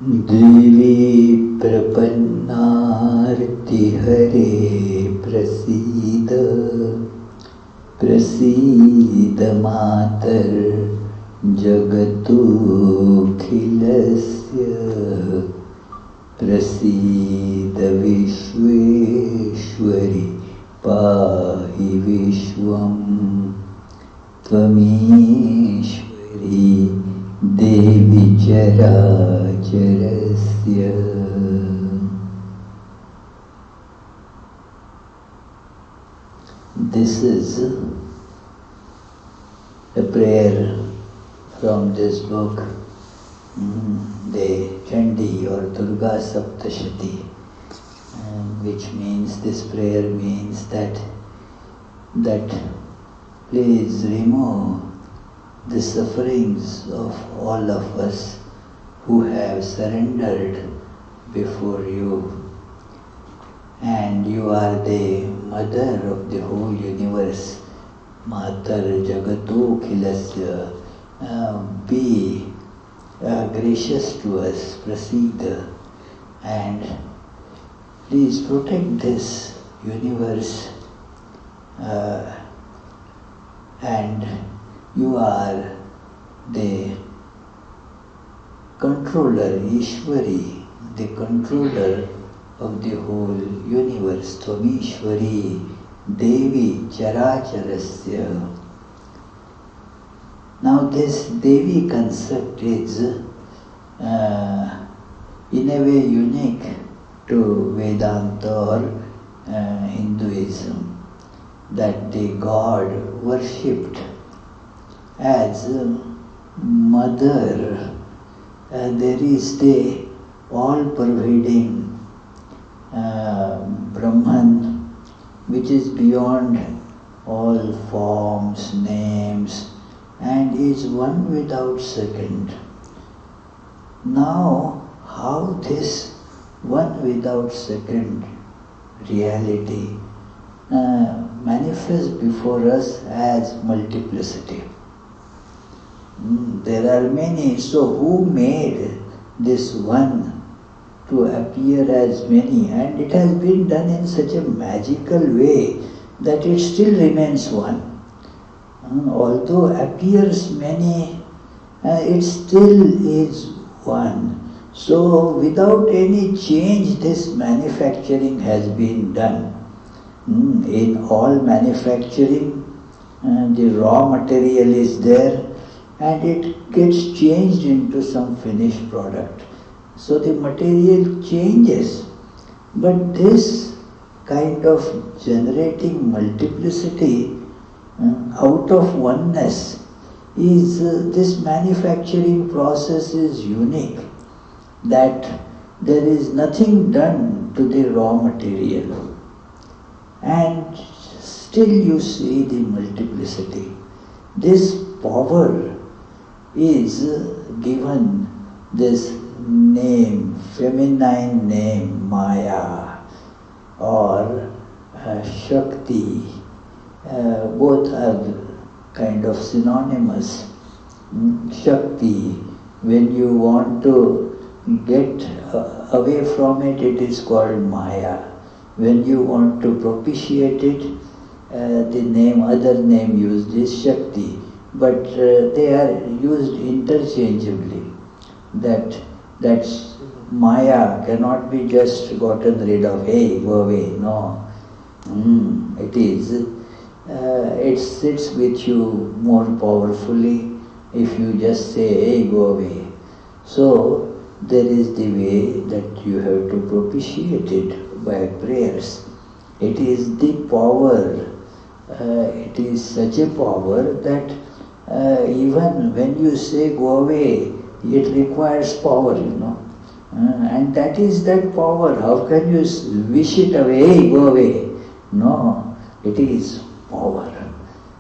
देवी प्रपन्नार्ति हरे प्रसीद प्रसीद मातर जगतोऽखिलस्य प्रसीद विश्वेश्वरि पाहि विश्वं त्वमीश्वरी देवी चराचरस्य। This is a prayer from this book, the CHANDI or Durga Saptashati, which means, this prayer means that please remove the sufferings of all of us who have surrendered before you. And you are the mother of the whole universe, Matar Jagato Khilasya. Be gracious to us, Prasida, and please protect this universe. And you are the controller, Ishwari, the controller of the whole universe. Tvamishwari Devi Characharasya. Now this Devi concept is in a way unique to Vedanta or Hinduism, that the God worshipped as mother. There is the all-pervading Brahman, which is beyond all forms, names, and is one without second. Now, how this one without second reality manifests before us as multiplicity? There are many, so who made this one to appear as many? And it has been done in such a magical way that it still remains one. Although appears many, it still is one. So without any change, this manufacturing has been done. In all manufacturing, the raw material is there, and it gets changed into some finished product. So the material changes, but this kind of generating multiplicity out of oneness is, this manufacturing process is unique, that there is nothing done to the raw material, and still you see the multiplicity. This power is given this name, feminine name, Maya or Shakti. Both are kind of synonymous. Shakti, when you want to get away from it, it is called Maya. When you want to propitiate it, the name, other name used is Shakti. But they are used interchangeably. That's Maya cannot be just gotten rid of. Hey, go away. No. It is. It sits with you more powerfully if you just say, hey, go away. So there is the way that you have to propitiate it by prayers. It is the power. It is such a power that even when you say go away, it requires power, and that is that power. How can you wish it away, go away? No, it is power.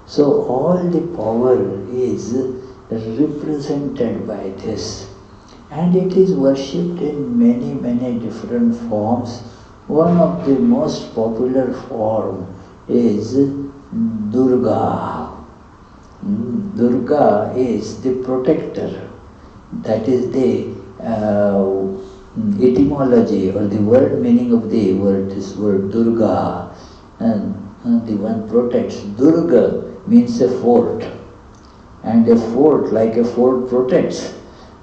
So all the power is represented by this, and it is worshipped in many, many different forms. One of the most popular form is Durga. Durga is the protector. That is the etymology or the word meaning of the word, this word Durga, and the one protects. Durga means a fort, and a fort, like a fort protects.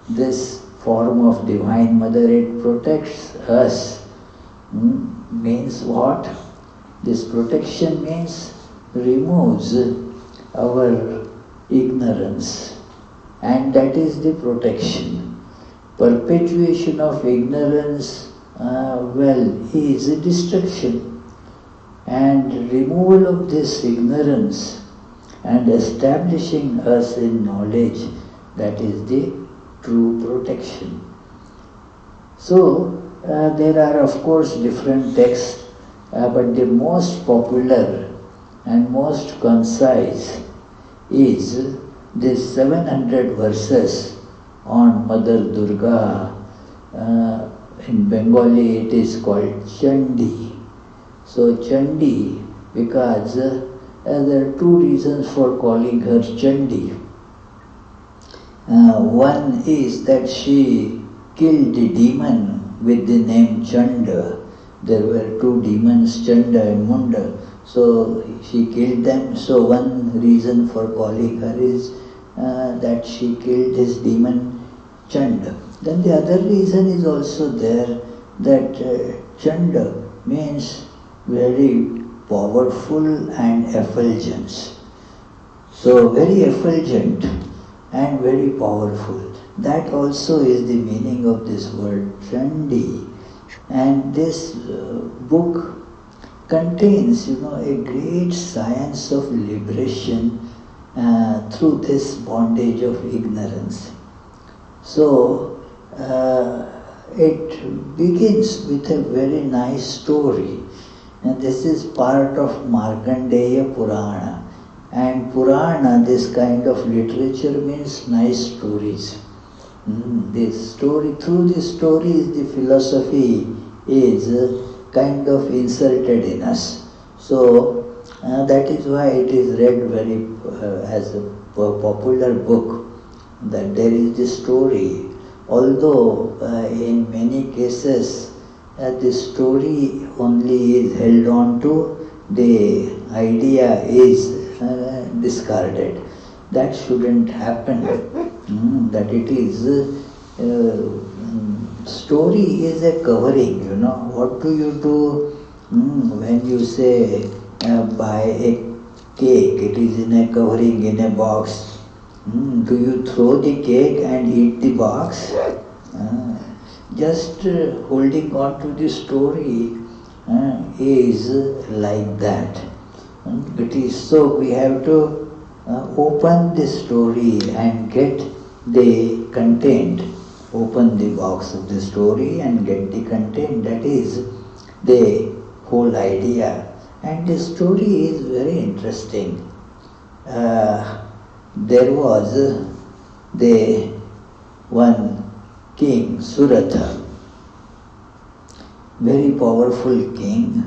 This form of Divine Mother, it protects us. Means what? This protection means removes our ignorance, and that is the protection. Perpetuation of ignorance, is a destruction, and removal of this ignorance and establishing us in knowledge, that is the true protection. So, there are of course different texts, but the most popular and most concise is this 700 verses on Mother Durga. In Bengali it is called CHANDI. So CHANDI, because there are two reasons for calling her CHANDI. One is that she killed the demon with the name Chanda. There were two demons, Chanda and Munda. So she killed them. So one reason for calling her is that she killed his demon Chanda. Then the other reason is also there, that Chanda means very powerful and effulgence. So very effulgent and very powerful. That also is the meaning of this word Chandi. And this book contains, a great science of liberation through this bondage of ignorance. So it begins with a very nice story, and this is part of Markandeya Purana. And Purana, this kind of literature, means nice stories. This story, through these stories, the philosophy is kind of inserted in us. So that is why it is read very as a popular book, that there is this story. Although in many cases the story only is held on to, the idea is discarded. That shouldn't happen. That it is, story is a covering, What do you do when you say buy a cake? It is in a covering, in a box. Do you throw the cake and eat the box? Just holding on to the story is like that. It is so we have to open the story and get the content. Open the box of the story and get the content. That is the whole idea. And the story is very interesting. There was the one king, Suratha, very powerful king.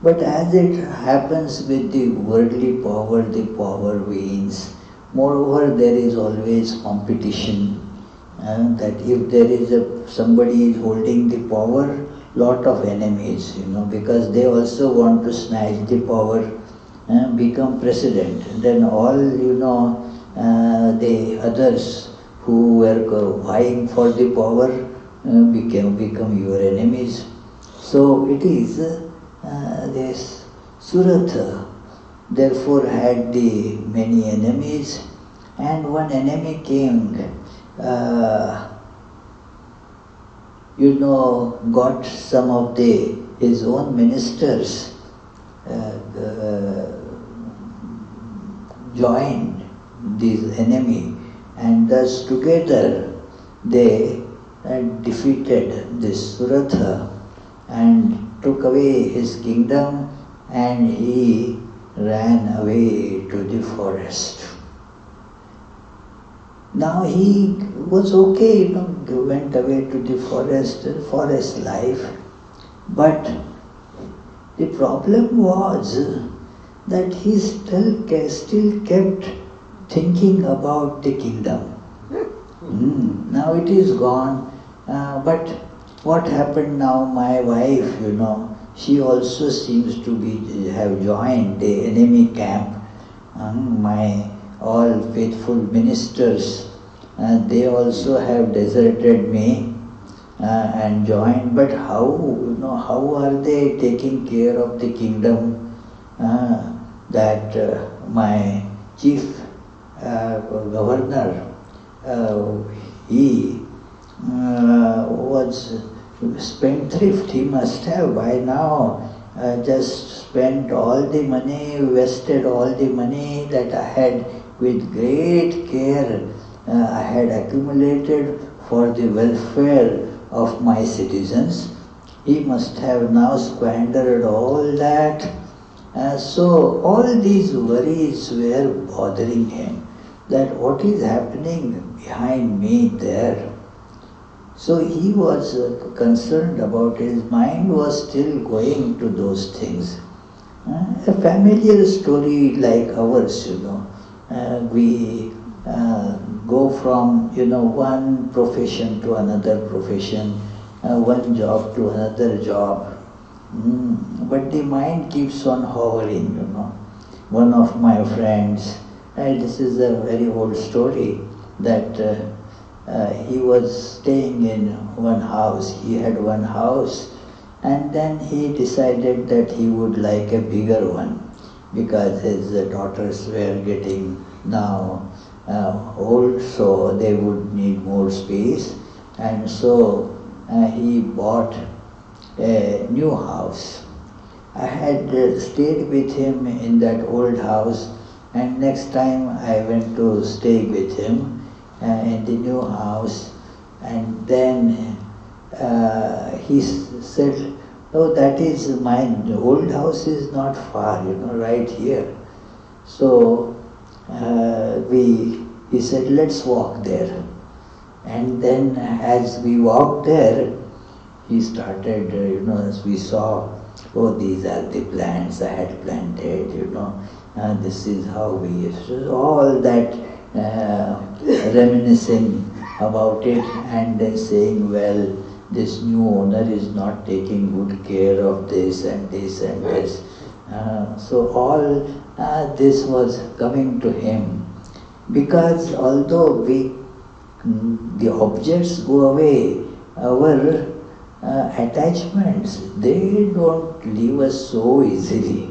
But as it happens with the worldly power, the power wanes. Moreover, there is always competition. That if there is somebody is holding the power, lot of enemies, because they also want to snatch the power, become president. Then all, the others who were vying for the power become your enemies. So it is this Suratha therefore had the many enemies, and one enemy king got some of his own ministers joined this enemy, and thus together they defeated this Suratha and took away his kingdom, and he ran away to the forest. Now he was okay, went away to the forest life. But the problem was that he still kept thinking about the kingdom. Now it is gone, but what happened now, my wife, she also seems to have joined the enemy camp. My all faithful ministers, they also have deserted me and joined. But how are they taking care of the kingdom that my chief governor, he was spendthrift. He must have by now just spent all the money, wasted all the money that I had with great care I had accumulated for the welfare of my citizens. He must have now squandered all that. So all these worries were bothering him, that what is happening behind me there. So he was concerned about it. His mind was still going to those things. A familiar story like ours, we go from one profession to another profession, one job to another job. But the mind keeps on hovering, One of my friends, this is a very old story, that he was staying in one house. He had one house, and then he decided that he would like a bigger one because his daughters were getting now old, so they would need more space. And so he bought a new house. I had stayed with him in that old house, and next time I went to stay with him in the new house, and then he said, "Oh, that is mine. The old house is not far, right here." So he said, "Let's walk there." And then as we walked there, he started, as we saw, "Oh, these are the plants I had planted, and this is how we used to," all that reminiscing about it, and then saying, "Well, this new owner is not taking good care of this and this and this." So all this was coming to him, because although the objects go away, our attachments, they don't leave us so easily.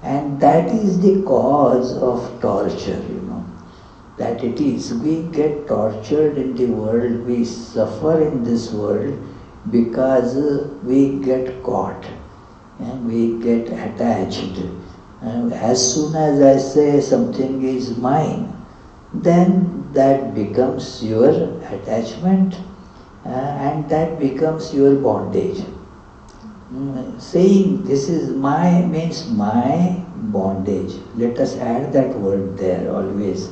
And that is the cause of torture, that it is. We get tortured in the world, we suffer in this world because we get caught and we get attached. And as soon as I say something is mine, then that becomes your attachment and that becomes your bondage. Saying this is my means my bondage. Let us add that word there always.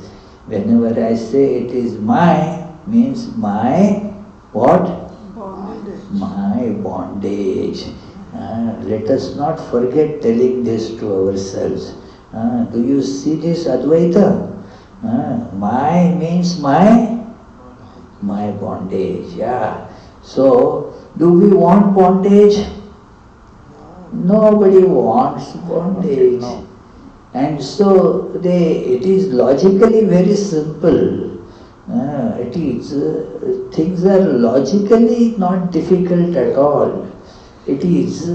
Whenever I say it is my, means my what? Bondage. My bondage. Let us not forget telling this to ourselves. Do you see this Advaita? My means my bondage. Yeah. So, do we want bondage? Nobody wants bondage. No. And so it is logically very simple. Things are logically not difficult at all. It is,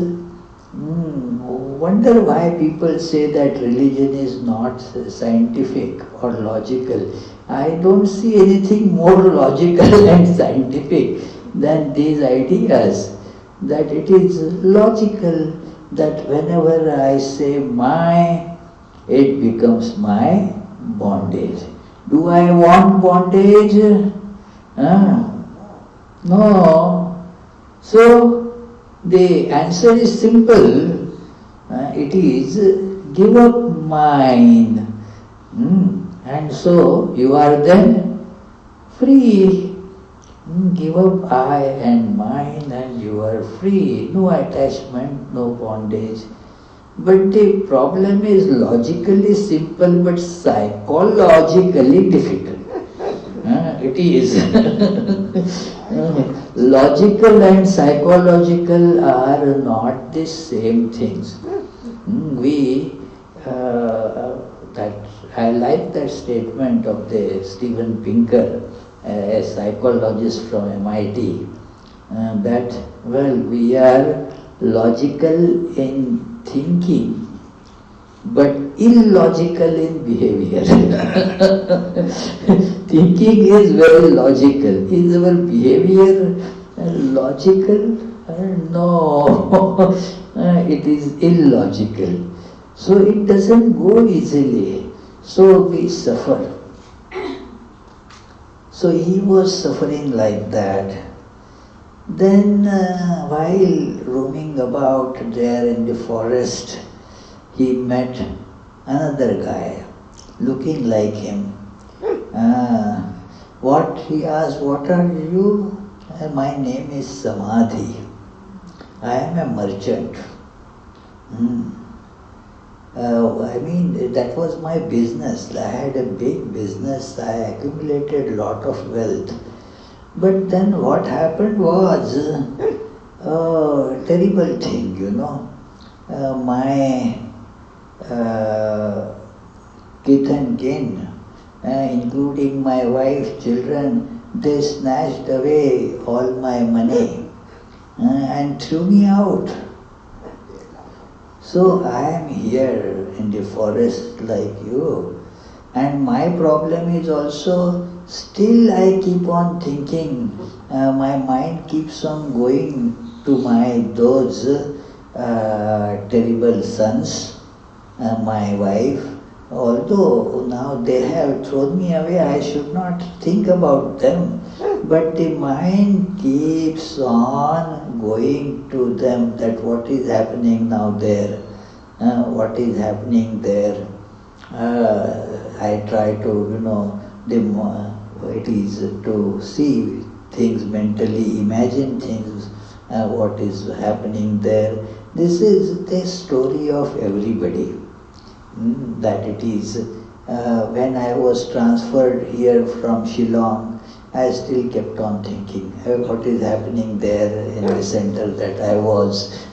wonder why people say that religion is not scientific or logical. I don't see anything more logical and scientific than these ideas, that it is logical that whenever I say my, it becomes my bondage. Do I want bondage? No. So the answer is simple. It is give up mine. And so you are then free. Give up I and mine and you are free. No attachment, no bondage. But the problem is logically simple but psychologically difficult. It is. Logical and psychological are not the same things. That I like that statement of the Steven Pinker, a psychologist from MIT, that, well, we are logical in thinking, but illogical in behavior. Thinking is very logical. Is our behavior logical? No, it is illogical. So it doesn't go easily. So we suffer. So he was suffering like that. Then while roaming about there in the forest, he met another guy looking like him. He asked, what are you? My name is Samadhi. I am a merchant. That was my business. I had a big business. I accumulated a lot of wealth. But then what happened was a terrible thing, my kith and kin, including my wife, children, they snatched away all my money and threw me out. So I am here in the forest like you, and my problem is also, still I keep on thinking, my mind keeps on going to those terrible sons, my wife. Although now they have thrown me away, I should not think about them. But the mind keeps on going to them, that what is happening now there, what is happening there. I try to, it is to see things mentally, imagine things, what is happening there. This is the story of everybody. That it is. When I was transferred here from Shillong, I still kept on thinking, what is happening there in the center that I was.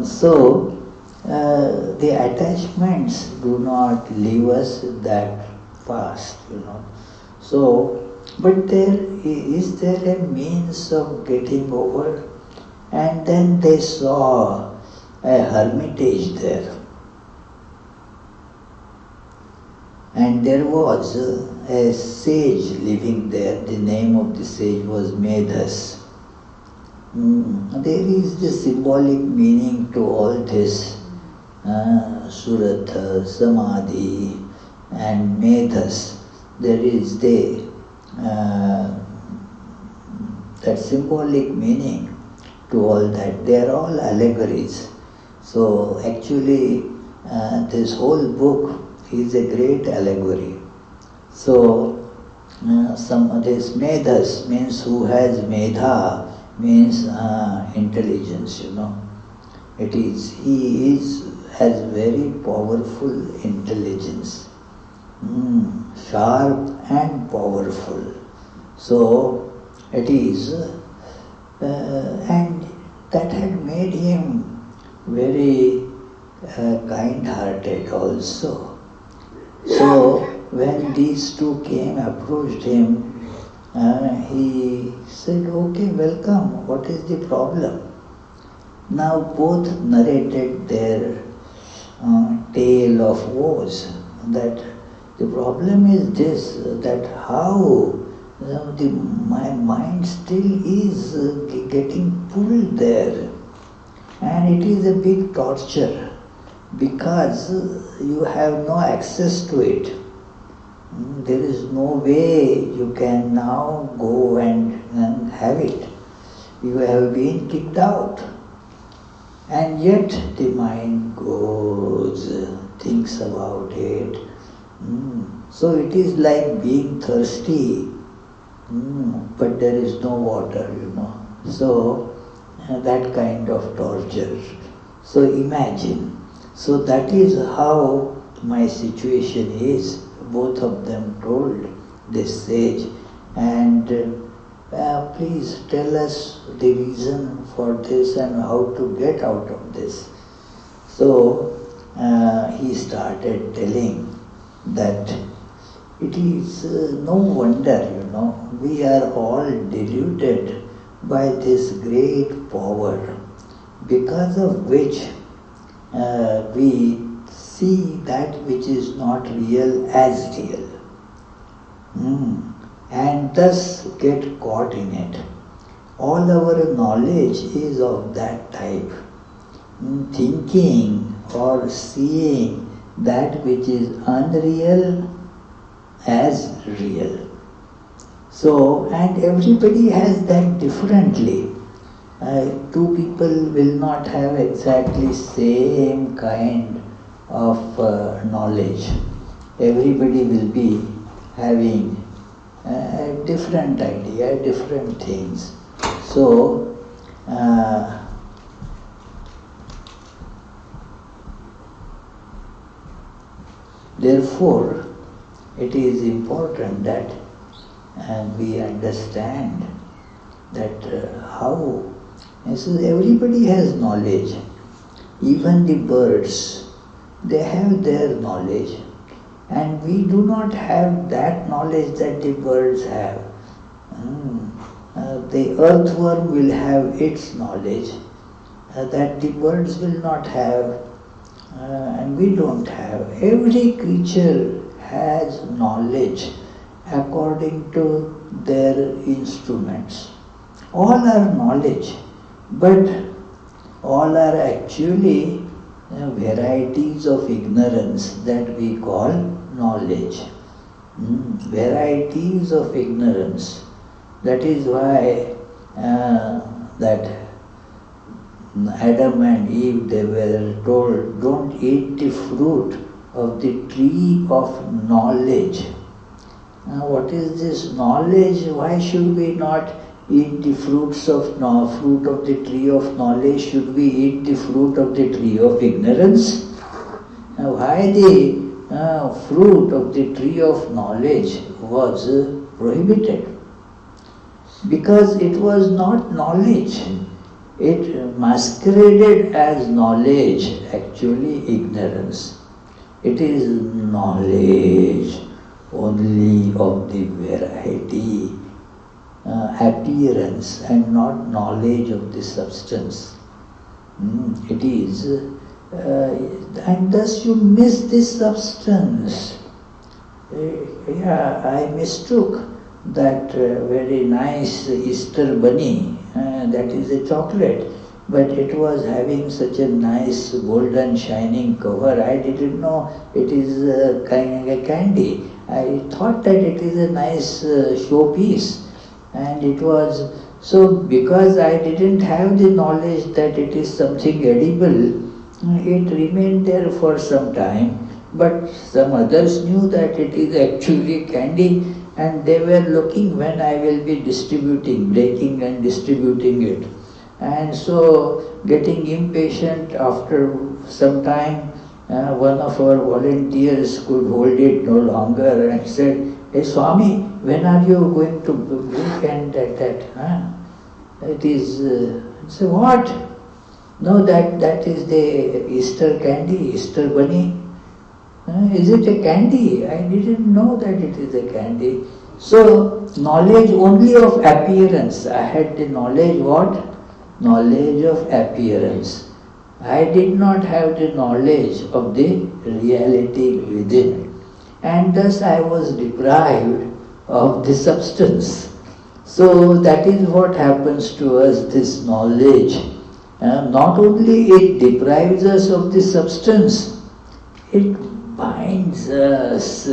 So, the attachments do not leave us that fast, So, but is there a means of getting over? And then they saw a hermitage there. And there was a sage living there. The name of the sage was Medhas. There is the symbolic meaning to all this. Suratha, Samadhi and Medhas. There is that symbolic meaning to all that. They are all allegories. So actually this whole book is a great allegory. So this Medhas means who has Medha, means intelligence, He has very powerful intelligence, sharp and powerful. So it is, and that had made him very kind-hearted also. So when these two approached him, he said, okay, welcome, what is the problem? Now both narrated their tale of woes, that the problem is this, that how my mind still is getting pulled there. And it is a big torture because you have no access to it. There is no way you can now go and have it. You have been kicked out. And yet the mind goes, thinks about it. So it is like being thirsty, but there is no water, So that kind of torture. So imagine. So that is how my situation is. Both of them told this sage, and please tell us the reason for this and how to get out of this. So he started telling that it is no wonder, we are all deluded by this great power, because of which we see that which is not real as real, and thus get caught in it. All our knowledge is of that type, thinking or seeing that which is unreal as real. So, and everybody has that differently. Two people will not have exactly same kind of knowledge. Everybody will be having a different idea, different things. So, therefore, it is important that we understand that how. And so everybody has knowledge. Even the birds, they have their knowledge. And we do not have that knowledge that the birds have. The earthworm will have its knowledge that the birds will not have, and we don't have. Every creature has knowledge according to their instruments. All are knowledge, but all are actually varieties of ignorance that we call knowledge. Varieties of ignorance. That is why that Adam and Eve, they were told, don't eat the fruit of the tree of knowledge. Now, what is this knowledge? Why should we not eat the fruit of the tree of knowledge? Should we eat the fruit of the tree of ignorance? Now, why the fruit of the tree of knowledge was prohibited? Because it was not knowledge. It masqueraded as knowledge, actually ignorance. It is knowledge only of the variety, appearance, and not knowledge of the substance. It is, and thus you miss this substance. I mistook that very nice Easter bunny, that is a chocolate, but it was having such a nice golden shining cover. I didn't know it is a candy. I thought that it is a nice showpiece, and it was. So because I didn't have the knowledge that it is something edible, it remained there for some time, but some others knew that it is actually candy, and they were looking when I will be distributing, breaking and distributing it. And so, getting impatient after some time, one of our volunteers could hold it no longer and said, "Hey Swami, when are you going to break and that? It is, say what? No, that is the Easter candy, Easter bunny. Is it a candy? I didn't know that it is a candy." So, knowledge only of appearance. I had the knowledge what? Knowledge of appearance. I did not have the knowledge of the reality within. And thus I was deprived of the substance. So that is what happens to us, this knowledge. Not only it deprives us of the substance, it binds us,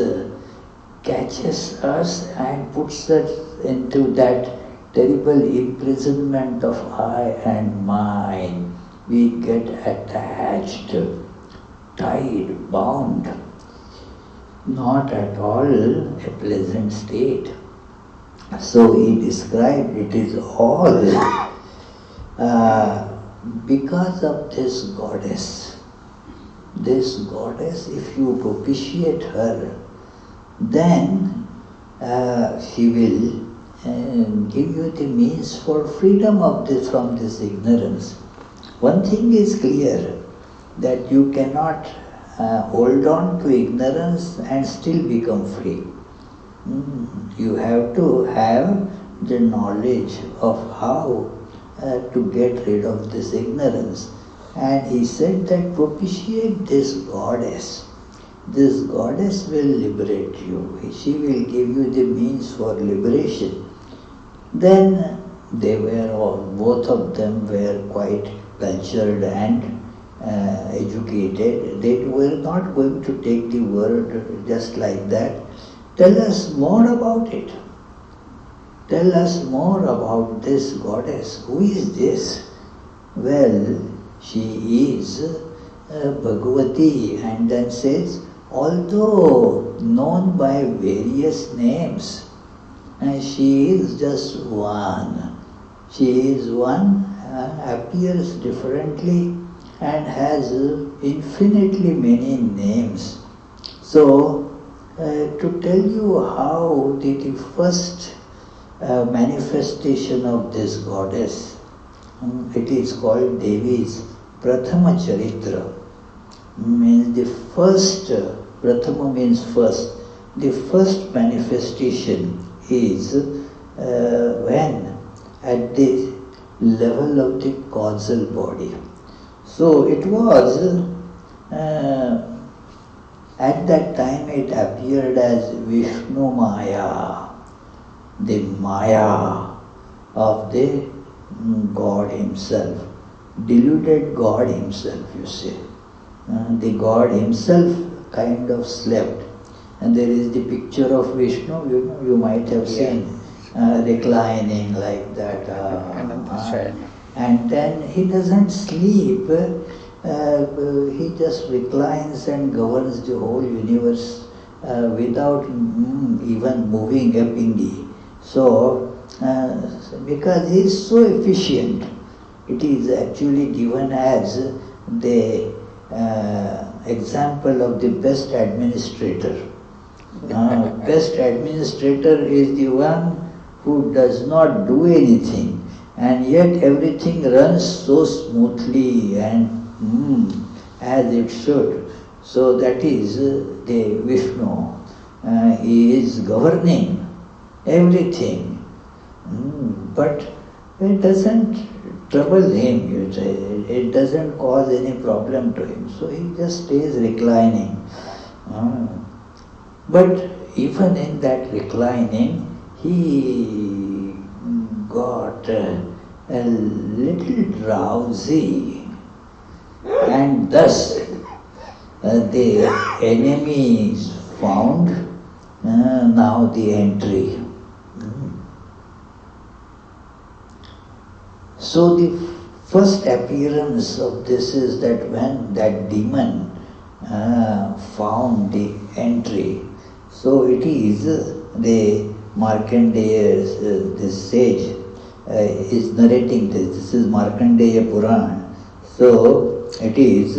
catches us and puts us into that terrible imprisonment of I and mine. We get attached, tied, bound. Not at all a pleasant state. So he described it is all because of this goddess. This goddess, if you propitiate her, then He will give you the means for freedom of from this ignorance. One thing is clear, that you cannot hold on to ignorance and still become free. You have to have the knowledge of how to get rid of this ignorance. And he said that propitiate this goddess. This goddess will liberate you. She will give you the means for liberation. Then they were all, both of them were quite cultured and educated. They were not going to take the word just like that. Tell us more about it. Tell us more about this goddess. Who is this? Well, she is Bhagavati, and then says, although known by various names, she is just one. She is one, appears differently and has infinitely many names. So, to tell you how the first manifestation of this goddess, it is called Devi's Prathama Charitra, means the first, Prathama means first, the first manifestation is when at the level of the causal body. So it was, at that time it appeared as Vishnu Maya, the Maya of the God himself, deluded God himself, you say. The God himself kind of slept. And there is the picture of Vishnu, you might have seen, reclining like that. And then he doesn't sleep, he just reclines and governs the whole universe without even moving a pingy. So, because he is so efficient, it is actually given as the example of the best administrator. Best administrator is the one who does not do anything, and yet everything runs so smoothly and as it should. So that is the Vishnu. He is governing everything, but it doesn't trouble him, you say. It doesn't cause any problem to him. So he just stays reclining. But even in that reclining, he got a little drowsy, and thus the enemies found now the entry. So the first appearance of this is that when that demon found the entry, so it is the Markandeya, the sage, is narrating this. This is Markandeya Puran. So it is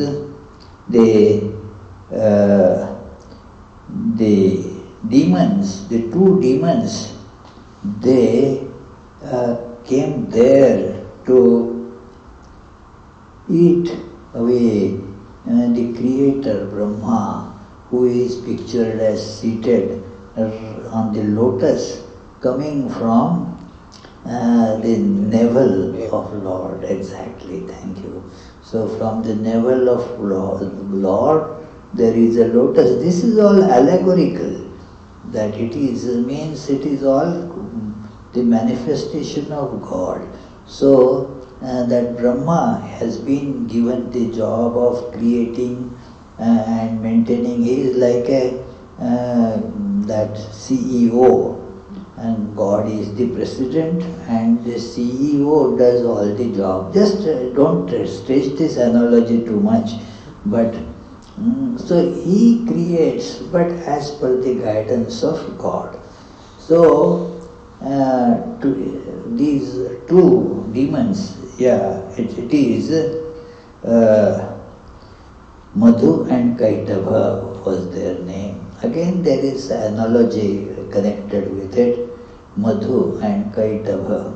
the demons, the two demons, they came there to eat away the creator Brahma, who is pictured as seated on the lotus coming from the navel of Lord. Exactly, thank you. So from the navel of Lord there is a lotus. This is all allegorical, that it is means it is all the manifestation of God. So that Brahma has been given the job of creating and maintaining. He is like a that CEO, and God is the president, and the CEO does all the job. Just don't stretch this analogy too much, but so he creates, but as per the guidance of God. So these two demons, it is Madhu and Kaitava was their name. Again there is an analogy connected with it, Madhu and Kaitava.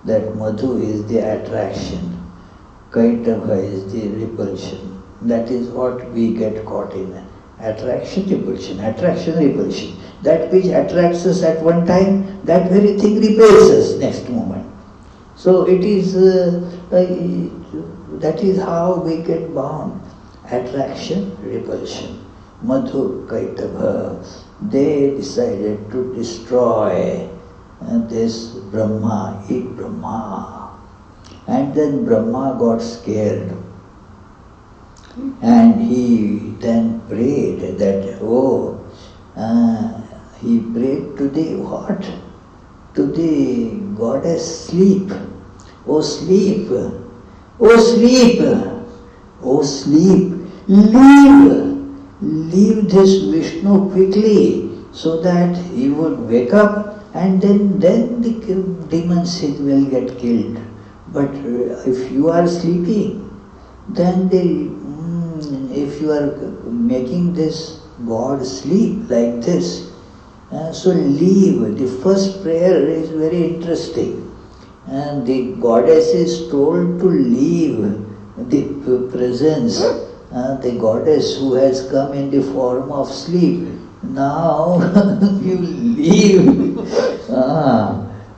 That Madhu is the attraction, Kaitava is the repulsion. That is what we get caught in. Attraction, repulsion, attraction, repulsion. That which attracts us at one time, that very thing repels us next moment. So it is, that is how we get bound. Attraction, repulsion. Madhu, Kaitava, they decided to destroy this Brahma, eat Brahma. And then Brahma got scared. And he then prayed that, he prayed to the what? To the goddess sleep. Oh sleep, oh sleep, oh sleep, leave this Vishnu quickly so that he would wake up and then the demons will get killed. But if you are sleeping, then if you are making this God sleep like this, so leave. The first prayer is very interesting. And the goddess is told to leave the presence, the goddess who has come in the form of sleep. Now you leave.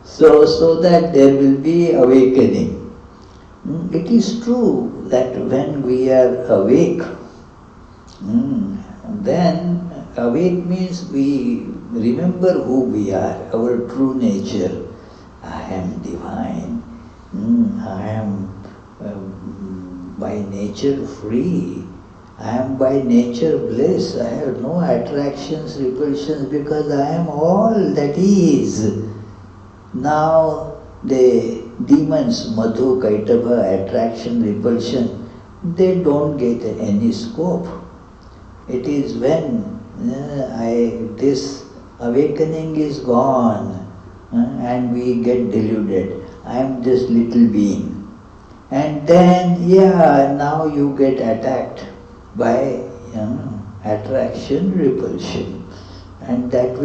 So that there will be awakening. It is true that when we are awake, then awake means we remember who we are, our true nature. I am divine. I am by nature free. I am by nature bliss. I have no attractions, repulsions, because I am all that is. Now the demons, Madhu, Kaitava, attraction, repulsion, they don't get any scope. It is when this awakening is gone and we get deluded. I am this little being. And then, now you get attacked by attraction, repulsion. And that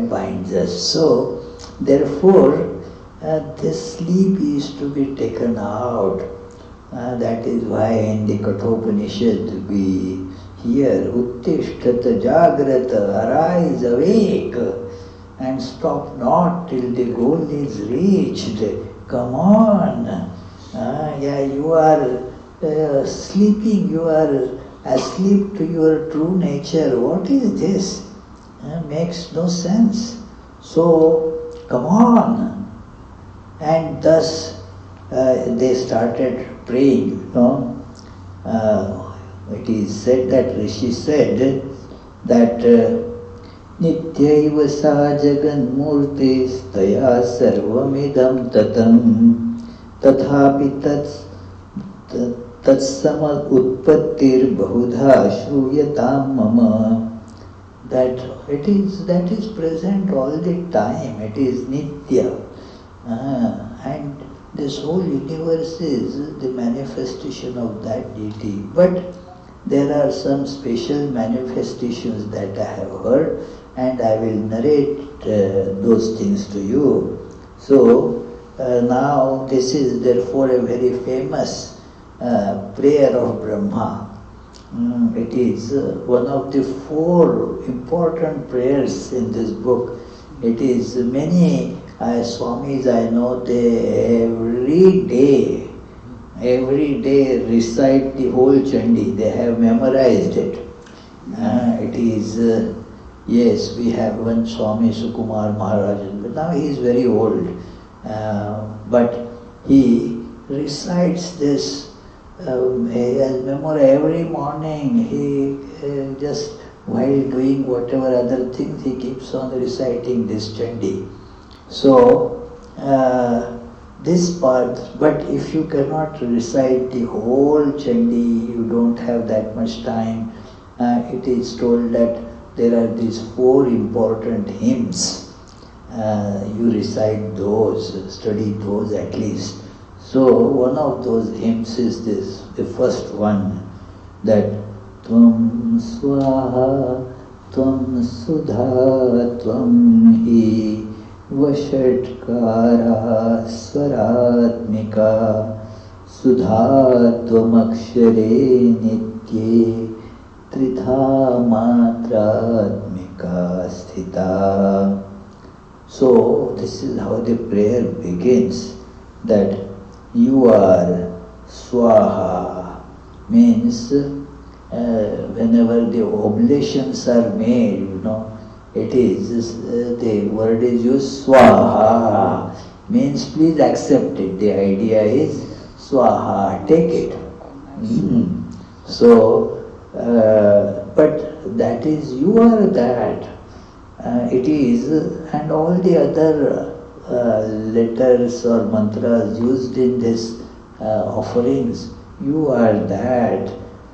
binds us. So, therefore, this sleep is to be taken out. That is why in the Kathopanishad we hear Uttishtata Jagrata, arise, awake, and stop not till the goal is reached. Come on. You are sleeping, you are asleep to your true nature. What is this? Makes no sense. So, come on. And thus they started praying. It is said that Rishi said that Nityaiva sa jagan murti staya sarvamidam tatam tathapi tatsama utpattir bahudha shruyatam mama. That is present all the time. It is Nitya. And this whole universe is the manifestation of that deity. But there are some special manifestations that I have heard, and I will narrate those things to you. So now this is therefore a very famous prayer of Brahma. It is one of the 4 important prayers in this book. It is many Swamis I know, they every day recite the whole Chandi. They have memorized it. It is, yes, we have one Swami Sukumar Maharaj, but now he is very old. But he recites this, he has memory every morning. He just while doing whatever other things, he keeps on reciting this Chandi. So, this part, but if you cannot recite the whole Chandi, you don't have that much time, it is told that there are these 4 important hymns. You recite those, study those at least. So, one of those hymns is this, the first one, that Tvam Swaha Tvam Sudha Tvam Hi Vashatkara Swaratmika Sudha Tvam Akshare Nitye Tritha Matratmika Sthita. So this is how the prayer begins, that you are Swaha, means whenever the oblations are made, it is, the word is used Swaha, means please accept it. The idea is Swaha, take it. So, but that is, you are that. It is, and all the other letters or mantras used in this offerings, you are that.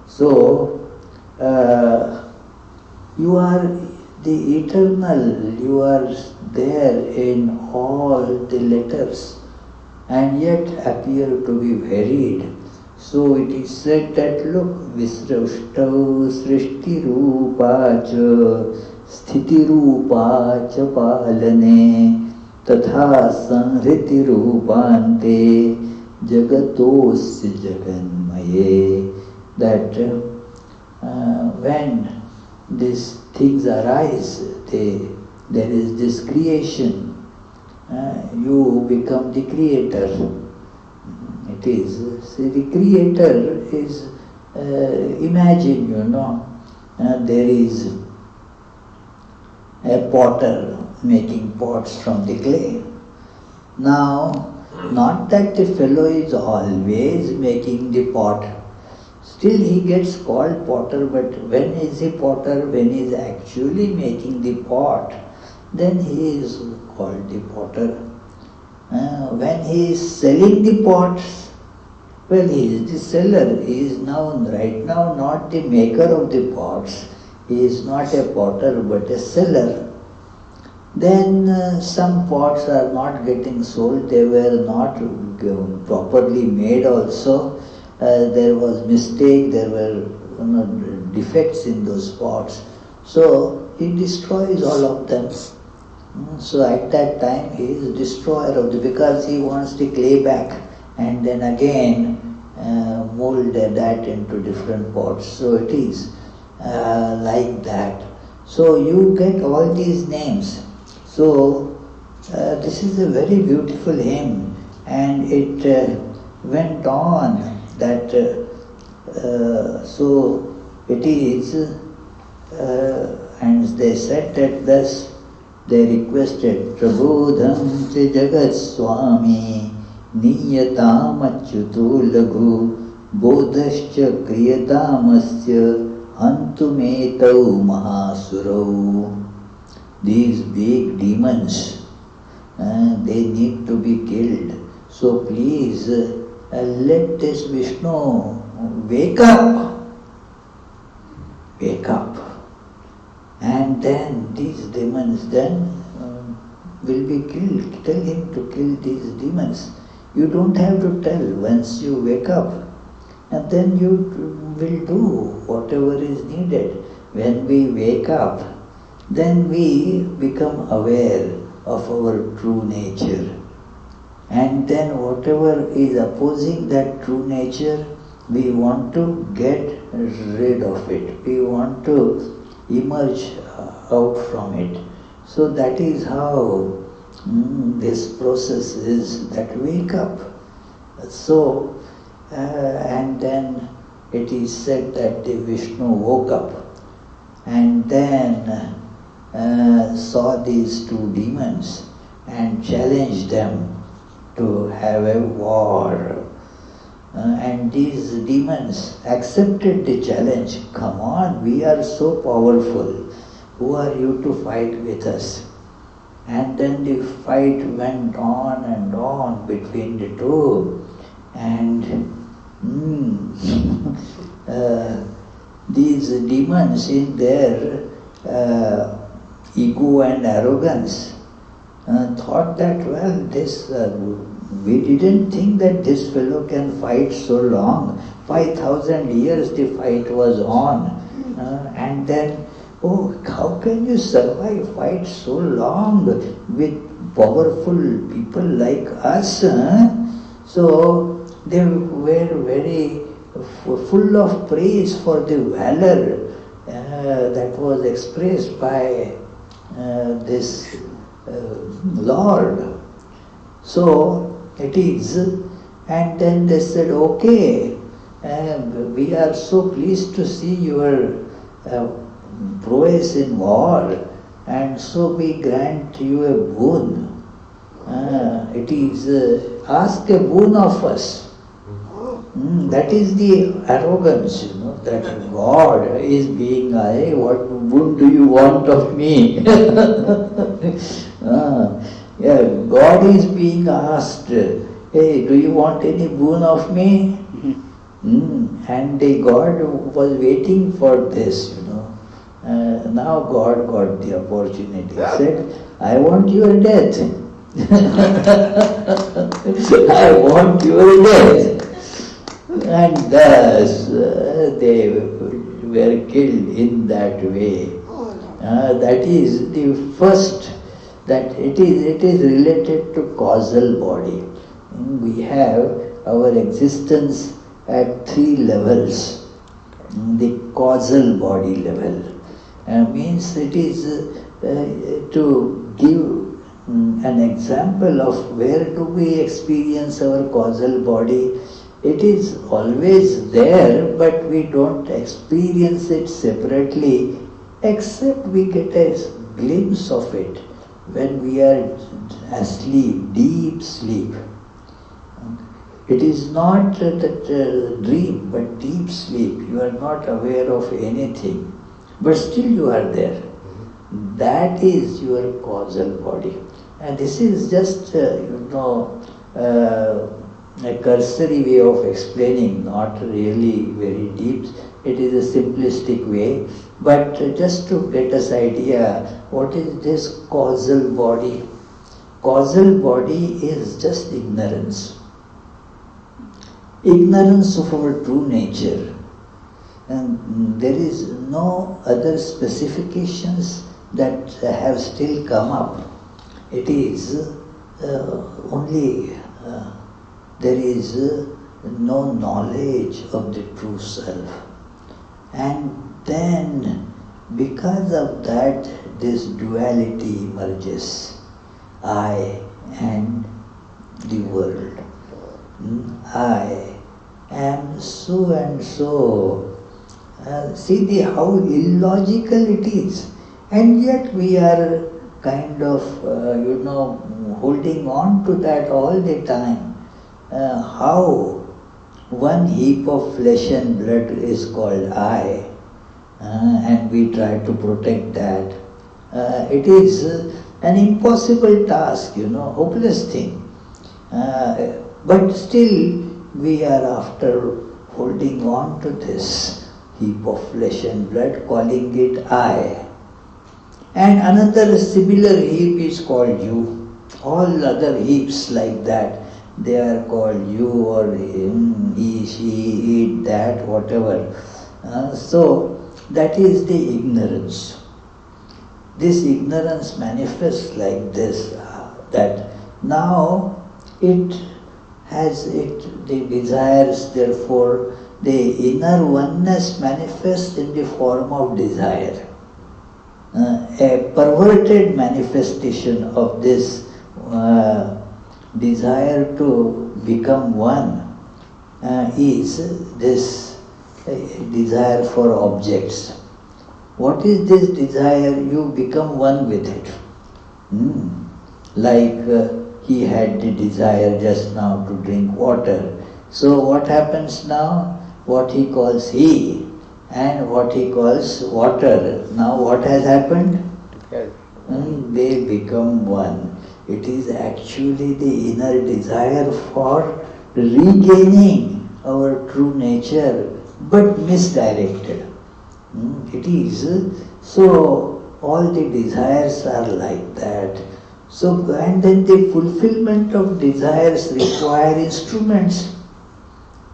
So, you are the eternal, you are there in all the letters, and yet appear to be varied. So it is said that, look, Visrashtau Srishti Rupa Cha Sthiti Rupa Cha Palane Tatha Sanhriti Rupante Jagatosya Jaganmaye. That when these things arise, there is this creation, you become the creator. It is, see, the creator is, imagine, there is a potter making pots from the clay. Now, not that the fellow is always making the pot, still he gets called potter, but when is he potter? When he is actually making the pot, then he is called the potter. When he is selling the pots, well, he is the seller. He is now, right now, not the maker of the pots. He is not a potter but a seller. Then some pots are not getting sold. They were not properly made also. There was mistake. There were defects in those pots. So he destroys all of them. So at that time he is destroyer of because he wants the clay back, and then again mold that into different pots. So it is like that. So you get all these names. So this is a very beautiful hymn, and it went on that so it is, and they said that thus they requested Prabodham Cha Jagat Swami Niyatam Achyuto Laghu Bodhascha Kriyatamasya Antumetau Mahasurau. These big demons, they need to be killed. So please let this Vishnu wake up. Wake up. And then these demons then will be killed. Tell him to kill these demons. You don't have to tell once you wake up. And then you will do whatever is needed. When we wake up, then we become aware of our true nature. And then whatever is opposing that true nature, we want to get rid of it. We want to emerge out from it. So that is how this process is, that wake up. So, and then it is said that the Vishnu woke up and then saw these two demons and challenged them to have a war. And these demons accepted the challenge. Come on, we are so powerful. Who are you to fight with us? And then the fight went on and on between the two. And these demons in their ego and arrogance thought that, well, this we didn't think that this fellow can fight so long. 5,000 years the fight was on. And then Oh, how can you survive, fight so long with powerful people like us? Huh? So they were very full of praise for the valor that was expressed by this Lord. So it is, and then they said, okay, we are so pleased to see your prowess in war, and so we grant you a boon. It is, ask a boon of us. That is the arrogance, that God is being, hey, what boon do you want of me? Yeah, God is being asked, hey, do you want any boon of me? And the God was waiting for this, now God got the opportunity. He said, I want your death. I want your death. And thus they were killed in that way. That is the first, that it is related to causal body. We have our existence at three levels. The causal body level means it is to give an example of where do we experience our causal body. It is always there, but we don't experience it separately, except we get a glimpse of it when we are asleep, deep sleep. It is not that dream, but deep sleep. You are not aware of anything, but still you are there. That is your causal body. And this is just, a cursory way of explaining, not really very deep. It is a simplistic way, but just to get us idea, what is this causal body? Causal body is just ignorance. Ignorance of our true nature. And there is no other specifications that have still come up. It is only there is no knowledge of the true self. And then because of that, this duality emerges. I and the world. I am so and so. See how illogical it is. And yet we are kind of, holding on to that all the time. How one heap of flesh and blood is called I, and we try to protect that. It is an impossible task, hopeless thing. But still we are after holding on to this heap of flesh and blood, calling it I. And another similar heap is called you. All other heaps like that, they are called you or him, he, she, it, that, whatever. So that is the ignorance. This ignorance manifests like this, that now it has the desires, therefore the inner oneness manifests in the form of desire. A perverted manifestation of this desire to become one is this desire for objects. What is this desire? You become one with it. Like he had the desire just now to drink water. So what happens now? What he calls he and what he calls water. Now what has happened? They become one. It is actually the inner desire for regaining our true nature, but misdirected. It is. So all the desires are like that. So, and then the fulfillment of desires require instruments.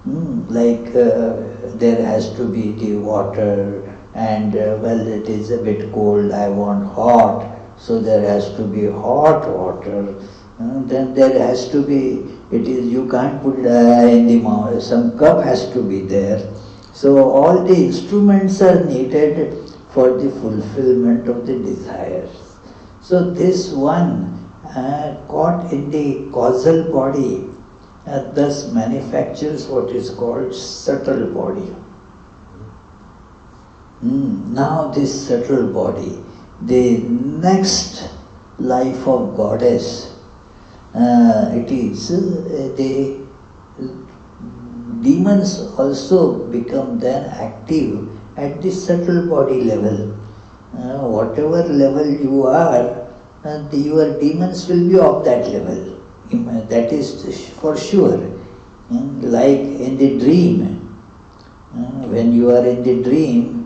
Like there has to be the water and well, it is a bit cold, I want hot, so there has to be hot water. Then there has to be, you can't put in the mouth, some cup has to be there. So all the instruments are needed for the fulfillment of the desires. So this one caught in the causal body thus manufactures what is called subtle body. Now this subtle body, the next life of goddess, it is the demons also become then active at the subtle body level. Whatever level you are, your demons will be of that level. That is for sure. Like in the dream, when you are in the dream,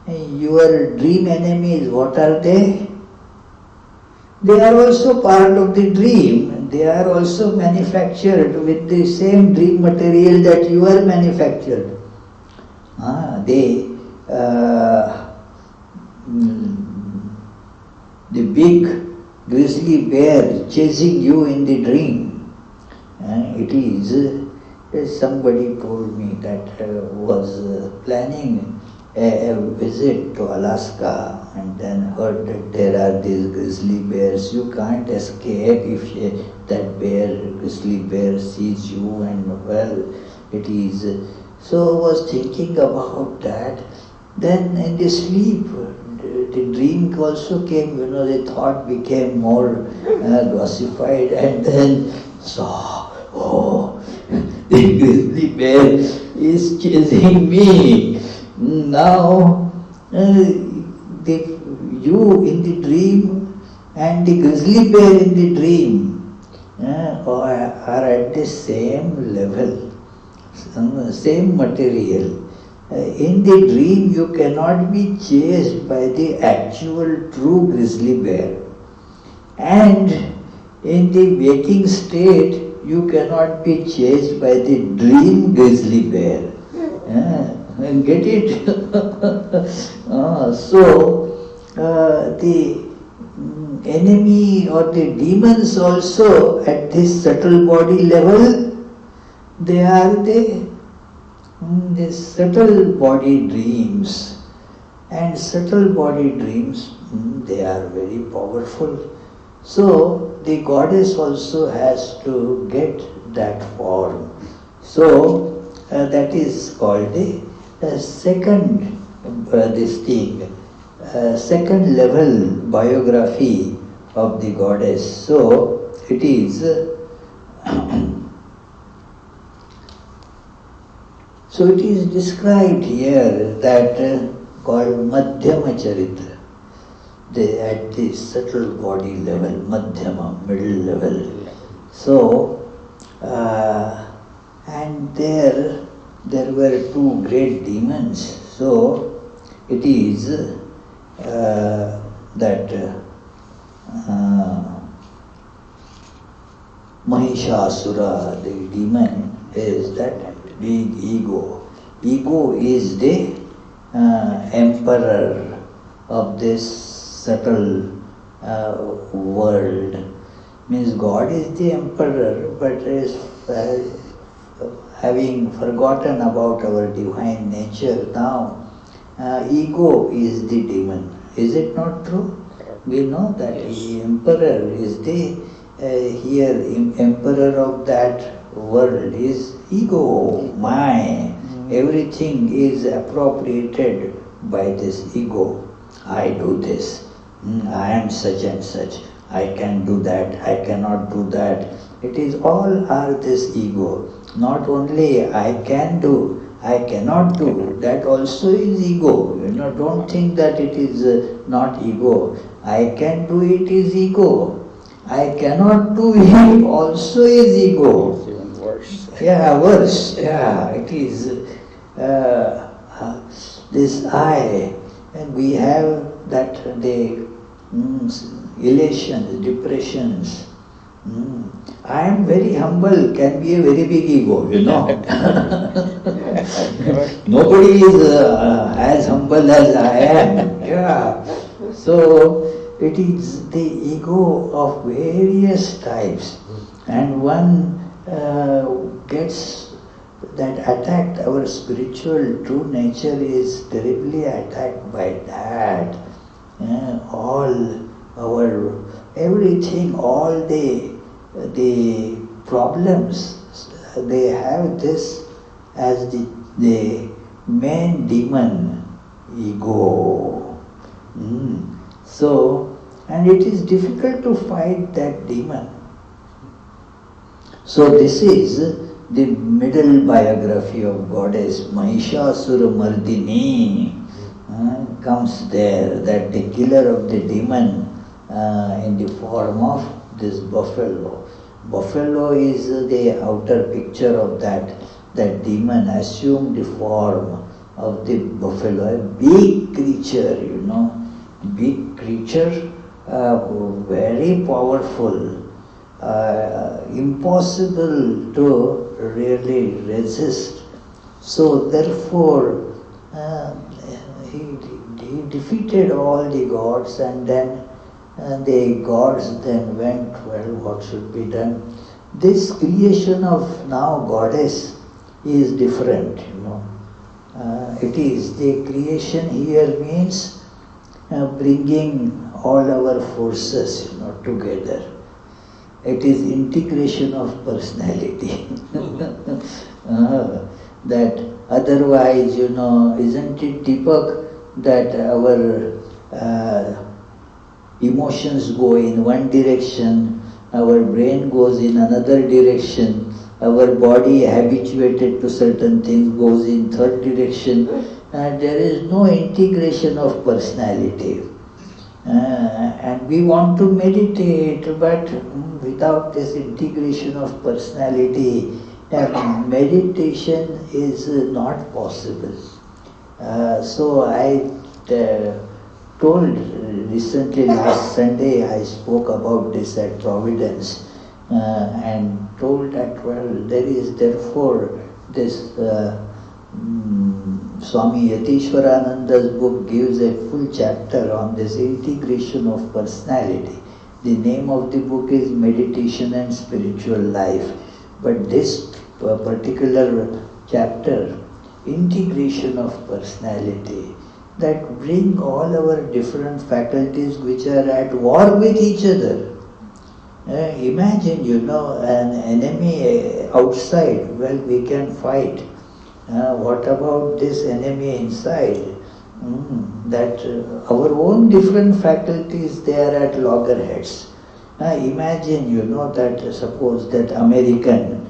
your dream enemies, what are they? They are also part of the dream. They are also manufactured with the same dream material that you are manufactured. The big grizzly bear chasing you in the dream. It is, somebody told me that was planning a visit to Alaska and then heard that there are these grizzly bears. You can't escape if that grizzly bear sees you, and well, it is. So I was thinking about that. Then in the sleep, the dream also came, the thought became more ossified, and then saw, the grizzly bear is chasing me. Now, you in the dream and the grizzly bear in the dream are at the same level, same material. In the dream, you cannot be chased by the actual true grizzly bear. And in the waking state, you cannot be chased by the dream grizzly bear. Get it? The enemy or the demons also at this subtle body level, they are the subtle body dreams. And subtle body dreams, they are very powerful. So the goddess also has to get that form. So that is called the second second level biography of the goddess. So it is so it is described here that called Madhyama Charitra. At the subtle body level, Madhyama, middle level. So and there were two great demons. So it is that Mahishasura, the demon, is that big ego. Ego is the emperor of this subtle world. Means God is the emperor, but is having forgotten about our divine nature now, ego is the demon. Is it not true? We know that the emperor is the emperor of that world is ego, my. Everything is appropriated by this ego. I do this, I am such and such, I can do that, I cannot do that. It is all are this ego. Not only I can do, I cannot do, that also is ego. Don't think that it is not ego. I can do it is ego. I cannot do it also is ego. It's even worse. Yeah, worse. Yeah, it is this I, and we have that the elations, depressions. I am very humble can be a very big ego, Nobody is as humble as I am. Yeah. So it is the ego of various types, and one gets that attacked. Our spiritual true nature is terribly attacked by that. All our everything, all the problems, they have this as the main demon, ego. So, and it is difficult to fight that demon. So this is the middle biography of goddess Mahishasura Mardini. Comes there, that the killer of the demon in the form of this buffalo. Buffalo is the outer picture of that demon assumed the form of the buffalo, a big creature, big creature, very powerful, impossible to really resist. So therefore, he defeated all the gods, and then the gods then went, well, what should be done? This creation of now goddess is different, it is, the creation here means bringing all our forces, together. It is integration of personality. That otherwise, isn't it, Deepak, that our emotions go in one direction, our brain goes in another direction, our body habituated to certain things goes in third direction, and there is no integration of personality. And we want to meditate, but without this integration of personality, meditation is not possible. So I told recently, last Sunday, I spoke about this at Providence, and told that, well, there is therefore this Swami Yatishwarananda's book gives a full chapter on this integration of personality. The name of the book is Meditation and Spiritual Life. But this particular chapter, integration of personality, that bring all our different faculties which are at war with each other. Imagine, an enemy outside, well, we can fight. What about this enemy inside? That our own different faculties, they are at loggerheads. Imagine, that suppose that American,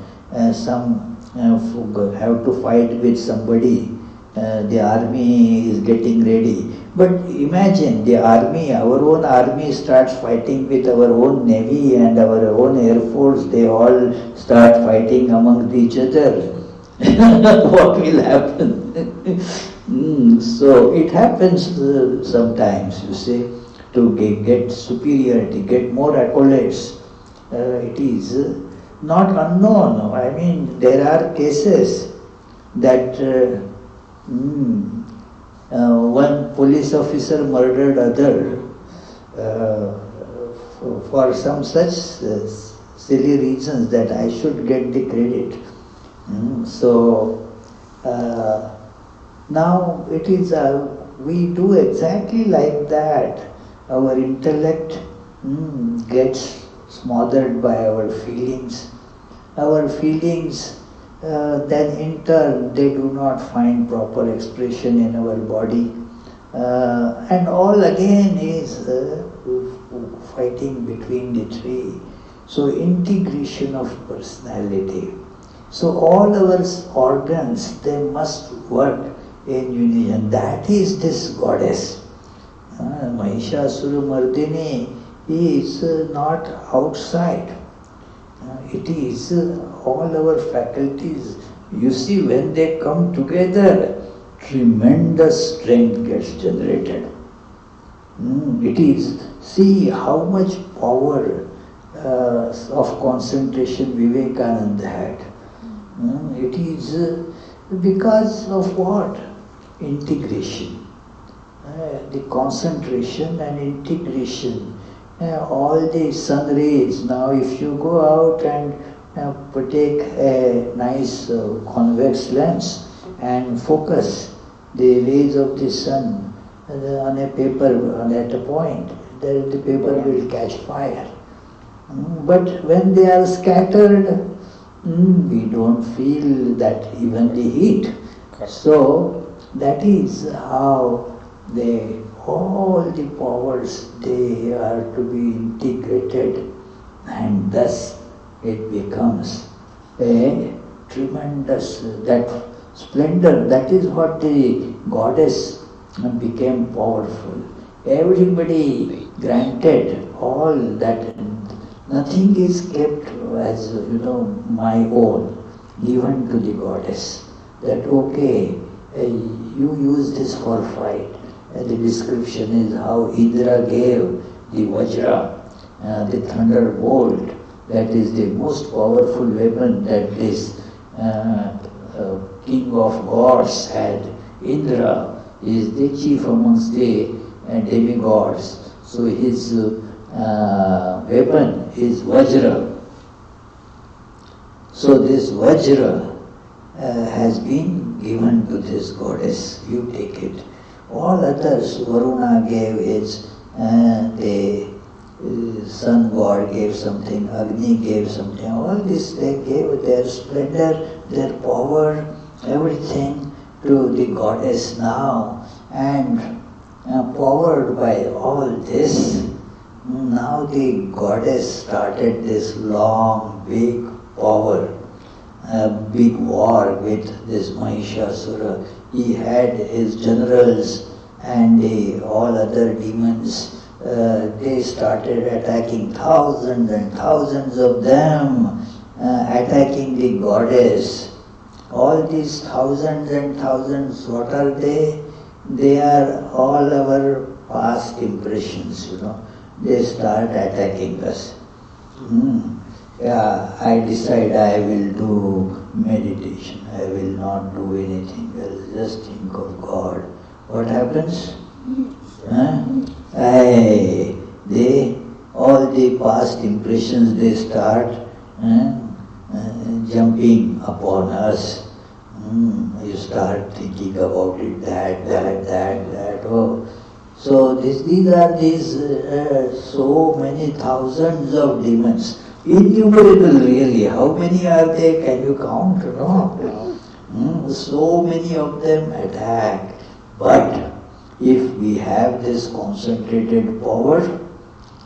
some have to fight with somebody, the army is getting ready. But imagine the army, our own army starts fighting with our own navy and our own air force, they all start fighting among each other. What will happen? So it happens sometimes, to get superiority, get more accolades. It is not unknown. I mean, there are cases that one police officer murdered other for some such silly reasons that I should get the credit. So now it is, we do exactly like that. Our intellect gets smothered by our feelings. Our feelings then in turn, they do not find proper expression in our body. And all again is fighting between the three. So integration of personality. So all our organs, they must work in unison. That is this goddess. Mahishasura Mardini is not outside. It is all our faculties. You see, when they come together, tremendous strength gets generated. It is, see how much power of concentration Vivekananda had. It is Because of what? Integration. The concentration and integration. All the sun rays. Now if you go out and take a nice convex lens and focus the rays of the sun on a paper at a point, the paper will catch fire. But when they are scattered, we don't feel that even the heat. So that is how all the powers, they are to be integrated, and thus it becomes a tremendous, that splendor. That is what the goddess became powerful. Everybody granted all that. Nothing is kept as, my own, given to the goddess. That okay, you use this for fight. The description is how Indra gave the Vajra, the thunderbolt. That is the most powerful weapon that this king of gods had. Indra is the chief amongst the demigods. So his weapon is Vajra. So this Vajra has been given to this goddess. You take it. All others, Varuna gave his, the sun god gave something, Agni gave something. All this they gave their splendor, their power, everything to the goddess now. And powered by all this, now the goddess started this long, big power, a big war with this Mahishasura. He had his generals and all other demons. They started attacking, thousands and thousands of them, attacking the goddess. All these thousands and thousands, what are they? They are all our past impressions, They start attacking us. I decide I will do meditation. I will not do anything else. Just think of God. What happens? All the past impressions, they start jumping upon us. You start thinking about it, that. Oh. So these are so many thousands of demons. Innumerable really. How many are there? Can you count? No. So many of them attack. But if we have this concentrated power,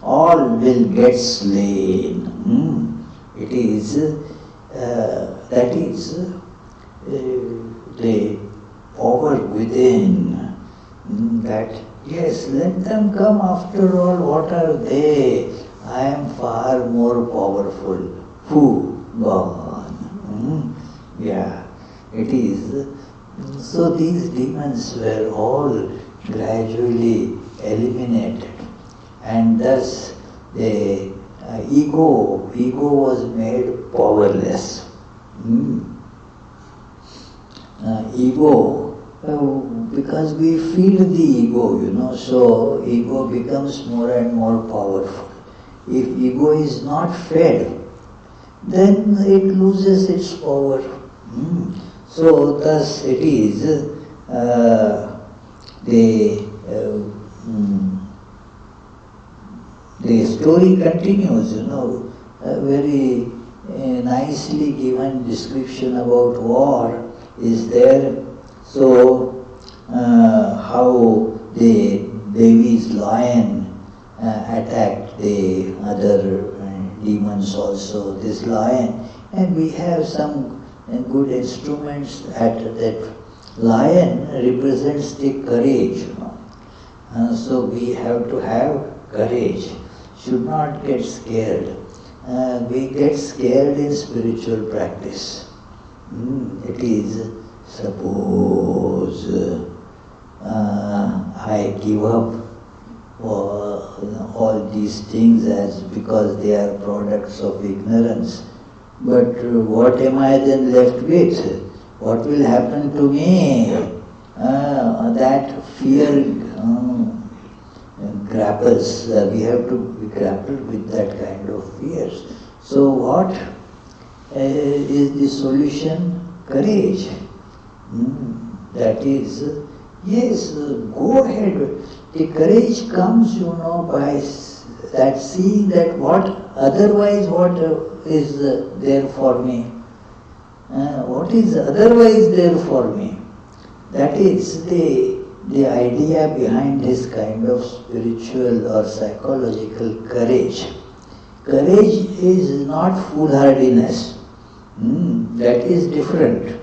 all will get slain. It is, that is the power within, that yes, let them come, after all, what are they? I am far more powerful. Who? God. It is. So these demons were all gradually eliminated, and thus the ego was made powerless. Ego, because we feed the ego, so ego becomes more and more powerful. If ego is not fed, then it loses its power. So thus it is the story continues, a very nicely given description about war is there. So how the Devi's lion attacked the other demons also, this lion, and we have some good instruments. At that lion represents the courage, so we have to have courage, should not get scared. We get scared in spiritual practice. It is, suppose I give up all these things as because they are products of ignorance. But what am I then left with? what will happen to me? That fear grapples. We have to grapple with that kind of fears. So what is the solution? Courage. That is, yes, go ahead. The courage comes, by that seeing that what is there for me. What is otherwise there for me? That is the idea behind this kind of spiritual or psychological courage. Courage is not foolhardiness. That is different.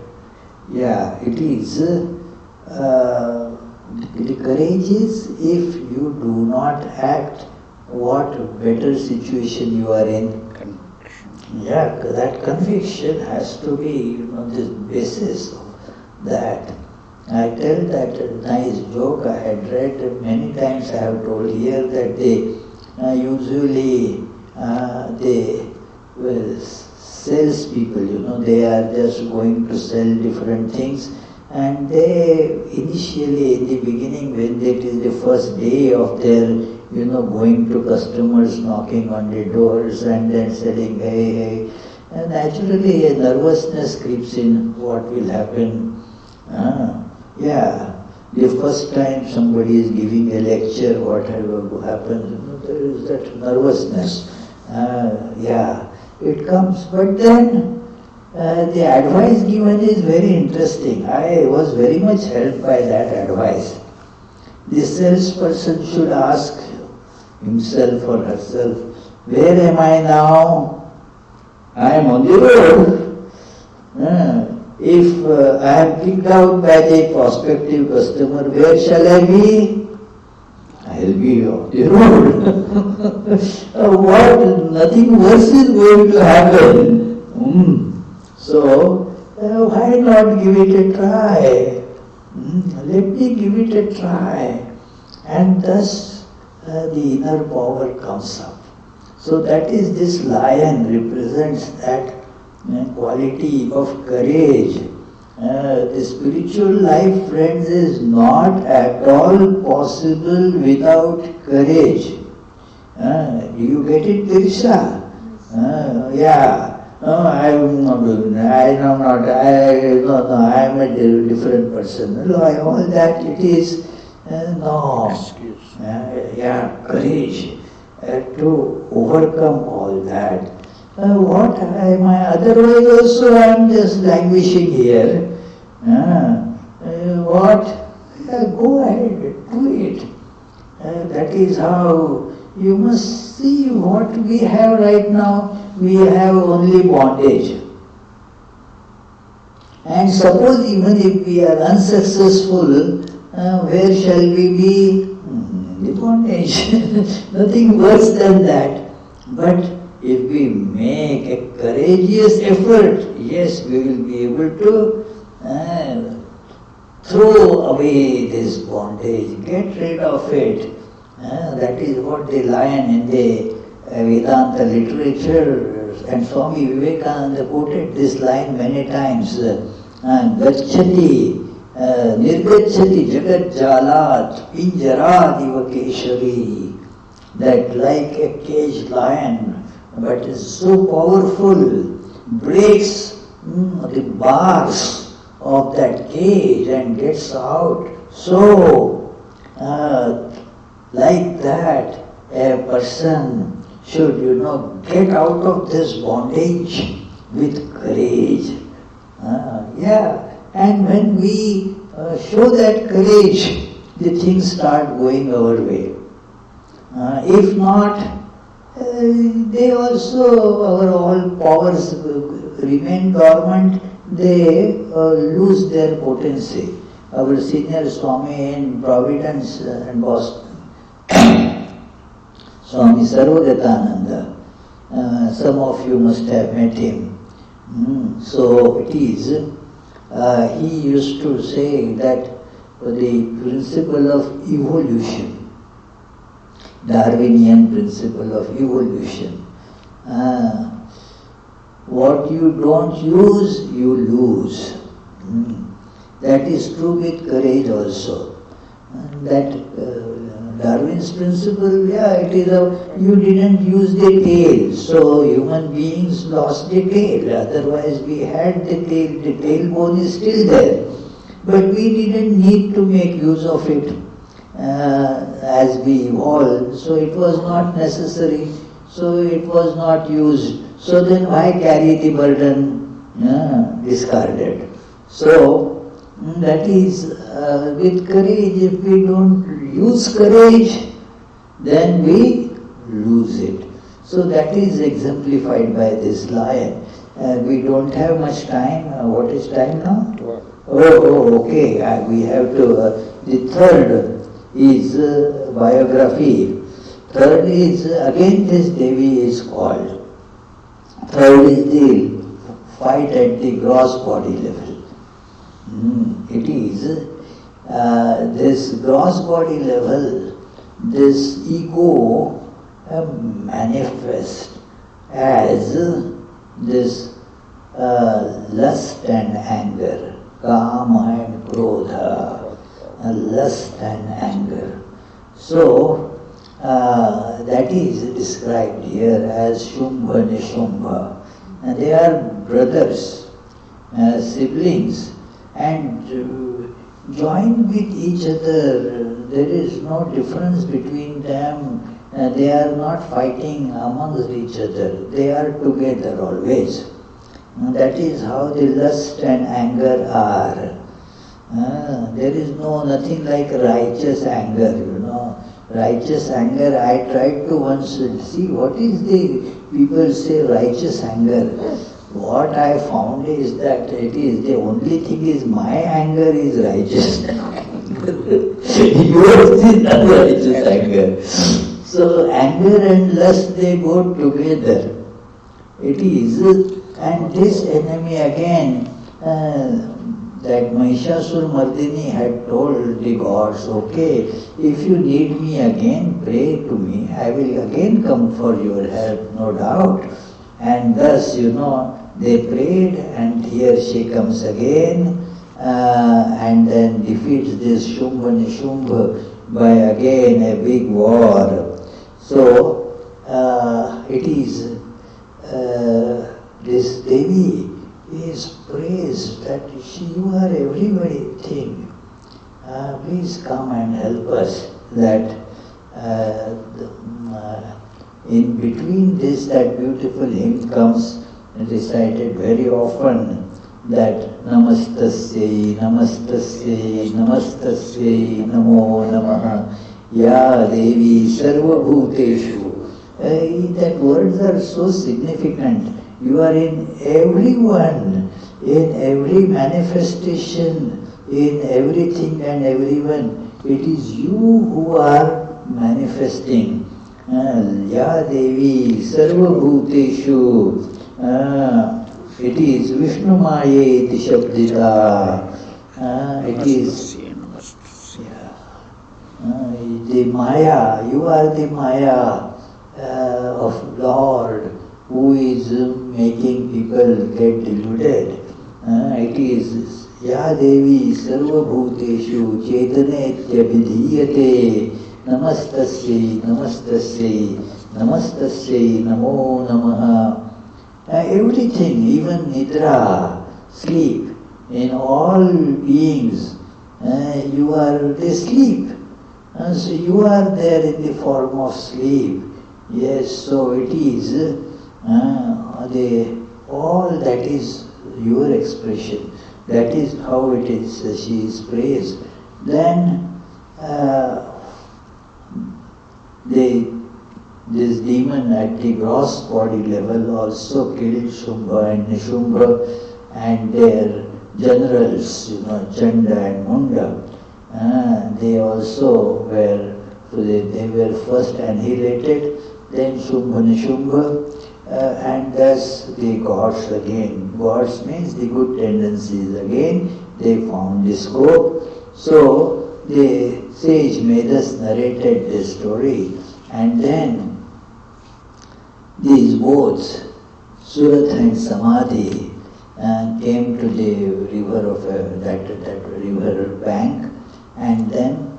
Yeah, it is. The courage is if you do not act, what better situation you are in. Yeah, that conviction has to be, the basis of that. I tell that nice joke I had read many times. I have told here that they usually salespeople, they are just going to sell different things, and they initially in the beginning, when it is the first day of their going to customers, knocking on the doors and then selling, hey, and naturally a nervousness creeps in. What will happen? The first time somebody is giving a lecture, whatever happens, there is that nervousness. It comes. But then the advice given is very interesting. I was very much helped by that advice. The salesperson should ask himself or herself, where am I now? I am on the road. If I am kicked out by the prospective customer, where shall I be? I will be on the road. Nothing worse is going to happen. So, why not give it a try? Let me give it a try. And thus the inner power comes up. So that is, this lion represents that quality of courage. The spiritual life, friends, is not at all possible without courage. Do you get it, Teresa? I am not doing that. I am a different person. All that it is, courage to overcome all that. What am I? Otherwise also I am just languishing here. Go ahead, do it. That is how you must see what we have right now. We have only bondage. And suppose even if we are unsuccessful, where shall we be? The bondage. Nothing worse than that. But if we make a courageous effort, yes, we will be able to throw away this bondage, get rid of it. That is what the lion in the Vedanta literature, and Swami Vivekananda quoted this line many times. Gacchati, nirgacchati jagat jalat, pinjarad ivakeshari. That like a caged lion, but is so powerful, breaks the bars of that cage and gets out. So, like that, a person should, get out of this bondage with courage. And when we show that courage, the things start going our way. If not, they also, our all powers remain dormant, they lose their potency. Our senior Swami in Providence and Boston, Swami Yogatmananda, some of you must have met him. So it is, he used to say that the principle of evolution, Darwinian principle of evolution, what you don't use, you lose. That is true with courage also. That Darwin's principle, it is you didn't use the tail, so human beings lost the tail. Otherwise we had the tailbone is still there. But we didn't need to make use of it as we evolved, so it was not necessary, so it was not used. So then why carry the burden? Discarded. So that is with courage. If we don't use courage, then we lose it. So that is exemplified by this lion. We don't have much time. What is time now? Okay. We have to. The third is biography. Third is again this Devi is called. Third is the fight at the gross body level. It is this gross body level, this ego manifests as this lust and anger, kama and krodha, lust and anger. So that is described here as Shumbha Nishumbha. And they are brothers, siblings, and joined with each other. There is no difference between them. They are not fighting amongst each other. They are together always. That is how the lust and anger are. There is nothing like righteous anger, Righteous anger, I tried to once see what is the people say righteous anger. What I found is that it is the only thing is my anger is righteous. Yours is unrighteous anger. So anger and lust, they go together. It is, and this enemy again, that Mahishasur Mardini had told the gods, okay, if you need me again, pray to me. I will again come for your help, no doubt. And thus, they prayed, and here she comes again, and then defeats this Shumbha Nishumbha by again a big war. So, it is this Devi is praised that you are everything. Please come and help us. That in between this, that beautiful hymn comes recited very often, that Namastasya, Namastasya, Namastasya, Namo Namaha, Ya Devi Sarva Bhuteshu. That words are so significant. You are in everyone, in every manifestation, in everything and everyone. It is you who are manifesting. Ya Devi Sarva Bhuteshu. It is Vishnu Maya iti Shabdita. It is the Maya. You are the Maya of Lord who is making people get deluded. It is Ya Devi Sarva Bhuteshu Chetanetya Vidhiyate Namastasya Namastasya Namastasya Namo Namaha. Everything, even Nidra, sleep, in all beings, they sleep. So you are there in the form of sleep. Yes, so it is all that is your expression. That is how it is. She is praised. Then this demon at the gross body level also killed Shumbha and Nishumbha and their generals, Chanda and Munda. They also were, they were first annihilated, then Shumbha Nishumbha, and thus the gods again. Gods means the good tendencies again, they found the scope. So the sage Medas narrated this story, and then these both, Surat and Samadhi, came to the river of that river bank, and then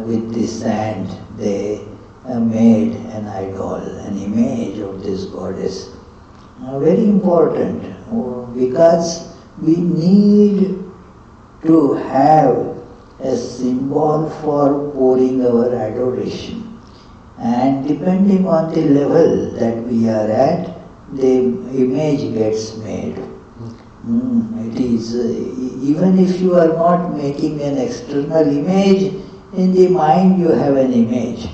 with the sand they made an idol, an image of this goddess. Very important, because we need to have a symbol for pouring our adoration, and depending on the level that we are at, the image gets made. It is, even if you are not making an external image, in the mind you have an image.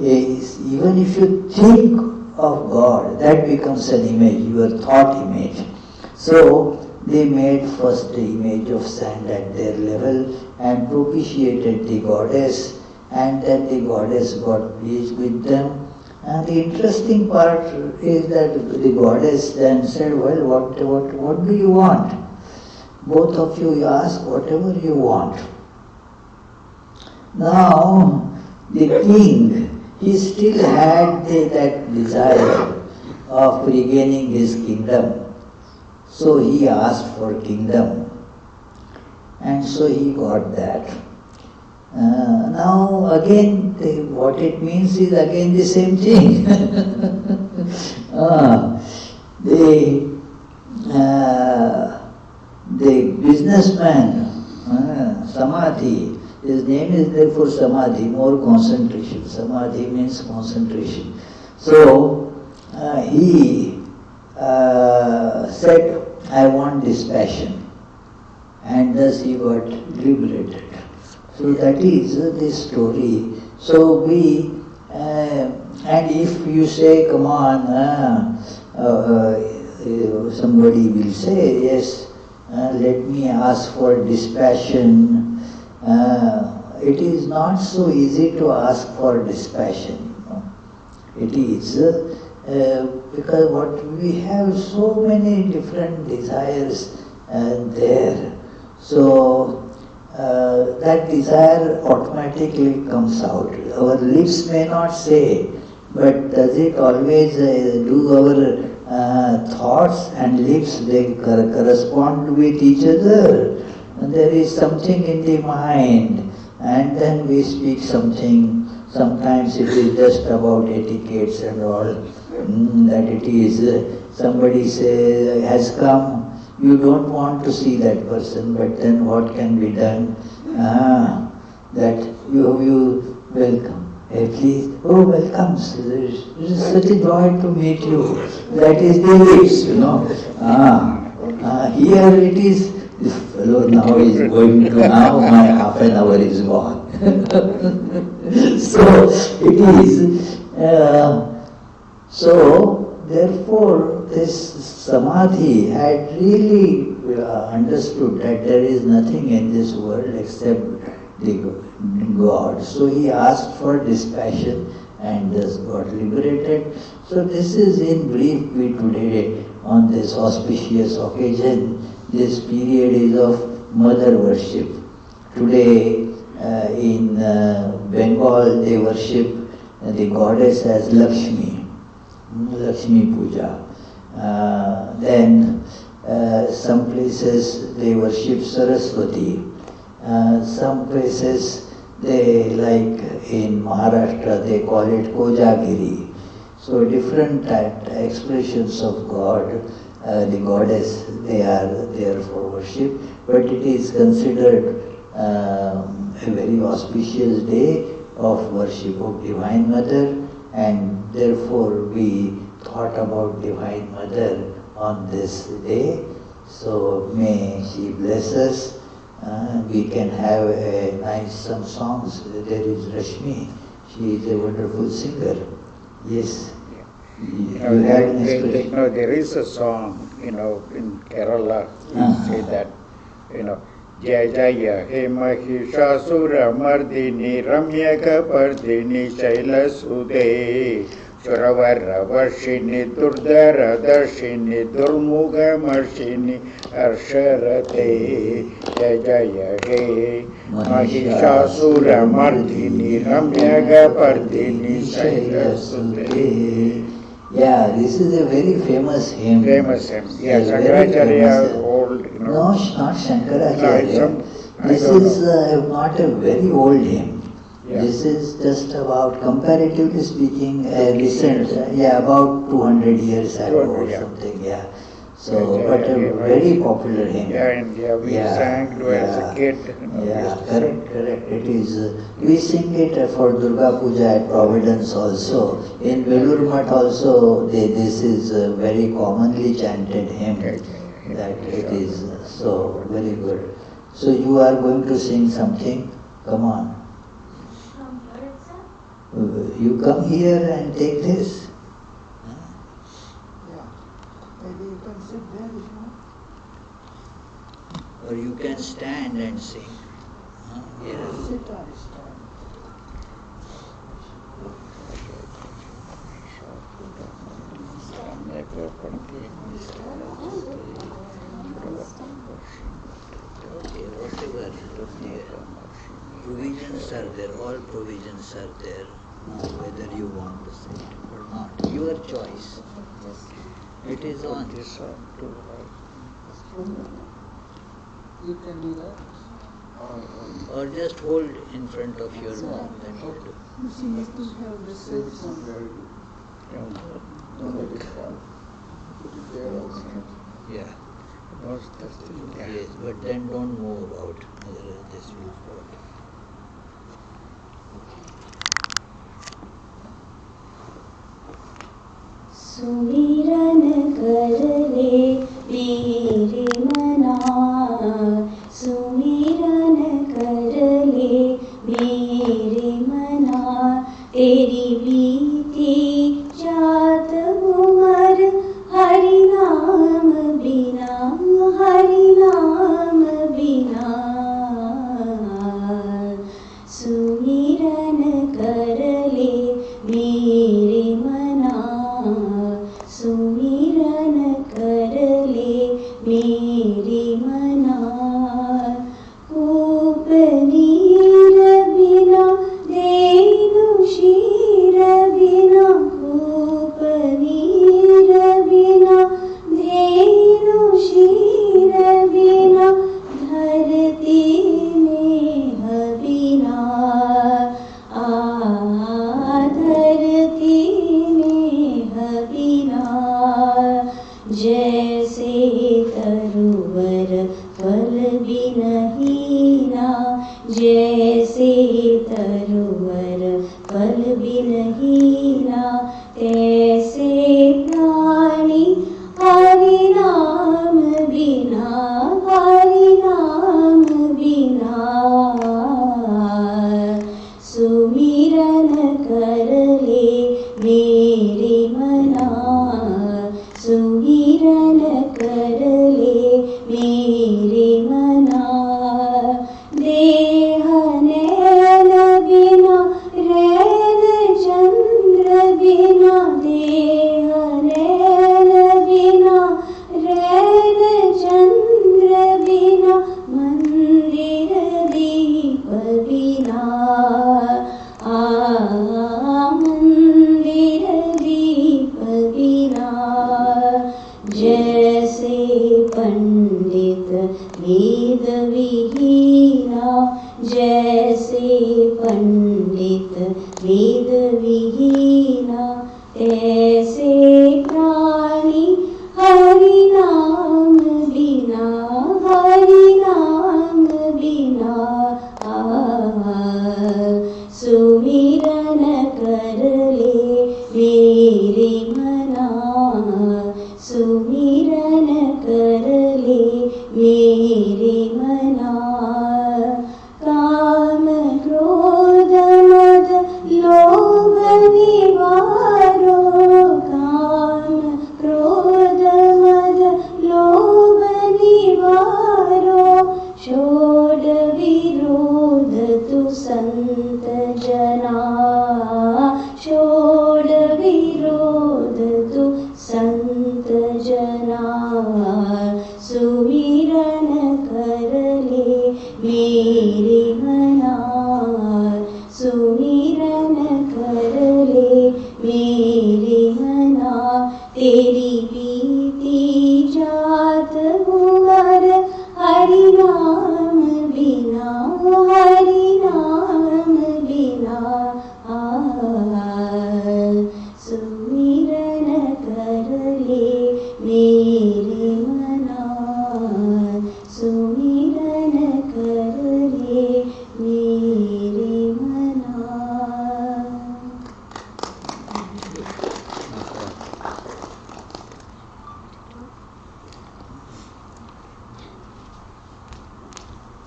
Even if you think of God, that becomes an image, your thought image. So they made first the image of sand at their level and propitiated the goddess, and then the goddess got pleased with them. And the interesting part is that the goddess then said, well, what do you want? Both of you ask whatever you want. Now, the king, he still had that desire of regaining his kingdom. So he asked for kingdom. And so he got that. Now again, what it means is again the same thing. The businessman, Samadhi, his name is therefore Samadhi, more concentration. Samadhi means concentration. So he said, I want dispassion, and thus he got liberated. So that is the story. So we, and if you say, come on, somebody will say, yes, let me ask for dispassion. It is not so easy to ask for dispassion. It is because what we have so many different desires there. So that desire automatically comes out. Our lips may not say, but does it always do our thoughts and lips, they correspond with each other? And there is something in the mind, and then we speak something. Sometimes it is just about etiquettes and all, that it is, somebody has come, you don't want to see that person, but then what can be done? That you welcome. Please, oh, welcome. It is such a joy to meet you. That is the lips, Here it is, this fellow now is going to, now my half an hour is gone. So it is, so therefore this Samadhi had really understood that there is nothing in this world except the God. So he asked for dispassion and thus got liberated. So this is in brief we today on this auspicious occasion. This period is of mother worship. Today in Bengal they worship the goddess as Lakshmi, Lakshmi Puja. Then some places they worship Saraswati. Some places they, like in Maharashtra, they call it Kojagiri. So different expressions of God, the goddess, they are there for worship. But it is considered a very auspicious day of worship of Divine Mother, and therefore we thought about Divine Mother on this day. So may she bless us. We can have a nice some songs. There is Rashmi. She is a wonderful singer. Yes. You had an expression. There is a song, in Kerala, say that, Jaya Jaya He Mahishasura Mardini Ramyaka Pardini Shaila Sude Suravara Varshini Durdara Darshini Durmuga Marshini Arsharate Jaya Jaya He Mahishasura Mardini Ramyaka Pardini Shaila Sude Yeah, this is a very famous hymn. Famous hymn. Yeah, A very Shankaracharya, famous, old, No, not Shankaracharya. I This don't is know. not a very old hymn. Yeah. This is just about, comparatively speaking, a 50 recent, years. about 200 years ago 200, or yeah. something, yeah. So, Yeah, but a yeah, very yeah. popular hymn. Yeah, and yeah, we sang to as a kid. We Yeah, used to sing. correct. It is. We sing it for Durga Puja at Providence also. In Belur Math also, this is a very commonly chanted hymn. That it is so very good. So you are going to sing something? Come on. You come here and take this. Yeah. Maybe you can sit there if you want. Or you can stand and sing. Yes. Sit on his stand. Okay, whatever. Provisions are there, all provisions are there, whether you want to sit or not. Your choice. It is on. You can do that. Or just hold in front of your mouth, that will do. You see, you do have the sense of very good. Yeah. Yeah. Yes, but then don't move about. Otherwise this will fall. सुमिरन कर ले मेरे मना, सुमिरन कर ले मेरे मना, तेरी बीती जात उमर हरि नाम बिना, हरि नाम बिना, सुमिरन कर ले मेरे मना, सुमिरन कर ले मेरे मना, कूप नीर बिना देनु शीर बिना, कूप नीर बिना देनु शीर बिना, धरती नेह बिना, धरती नेह बिना, जैसे तरुवर फल बिनहीना, जैसे तरुवर फल बिनहीना, तैसे प्राणी हरि नाम बिना, हरि नाम बिना, सुमिरन कर ले मेरे मना, सुमिरन कर ले मेरे मना, देह नैन बिना रैन चंद्र बिना, देह नैन बिना रैन चंद्र बिना, मंदिर दीप बिना, मंदिर दीप बिना, जैसे पंडित वेद विहीना, जैसे पंडित वेद विहीना, ऐसे प्राणी हरि नाम बिना, हरि नाम बिना, सुमिरन कर ले मेरे मना, सुमिरन कर ले मेरे मना, काम क्रोध मद लोभ निवारो, काम क्रोध मद लोभ निवारो, षोड विरोध तु संत जना, षोड विरोध तु संत जना, सुमिरन कर ले मेरे मना, सुमिरन कर ले मेरे मना,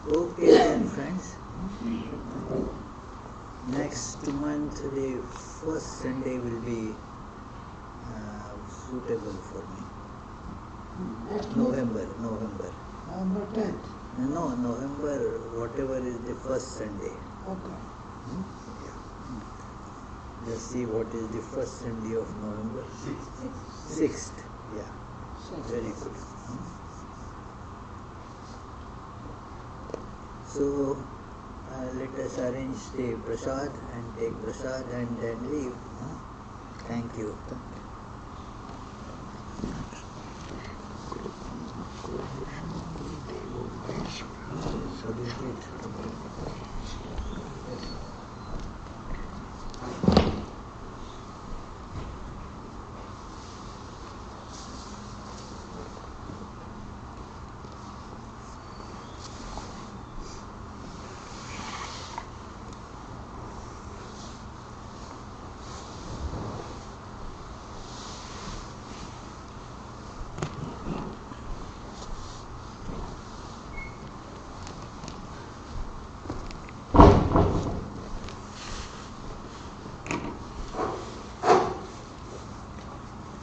Okay then, friends. Next month, the first Sunday will be suitable for me. November. November 10th. No, November, whatever is the first Sunday. Okay. Let's see what is the first Sunday of November. 6th. Yeah. Very good. So let us arrange the prasad and take prasad and then leave. Thank you.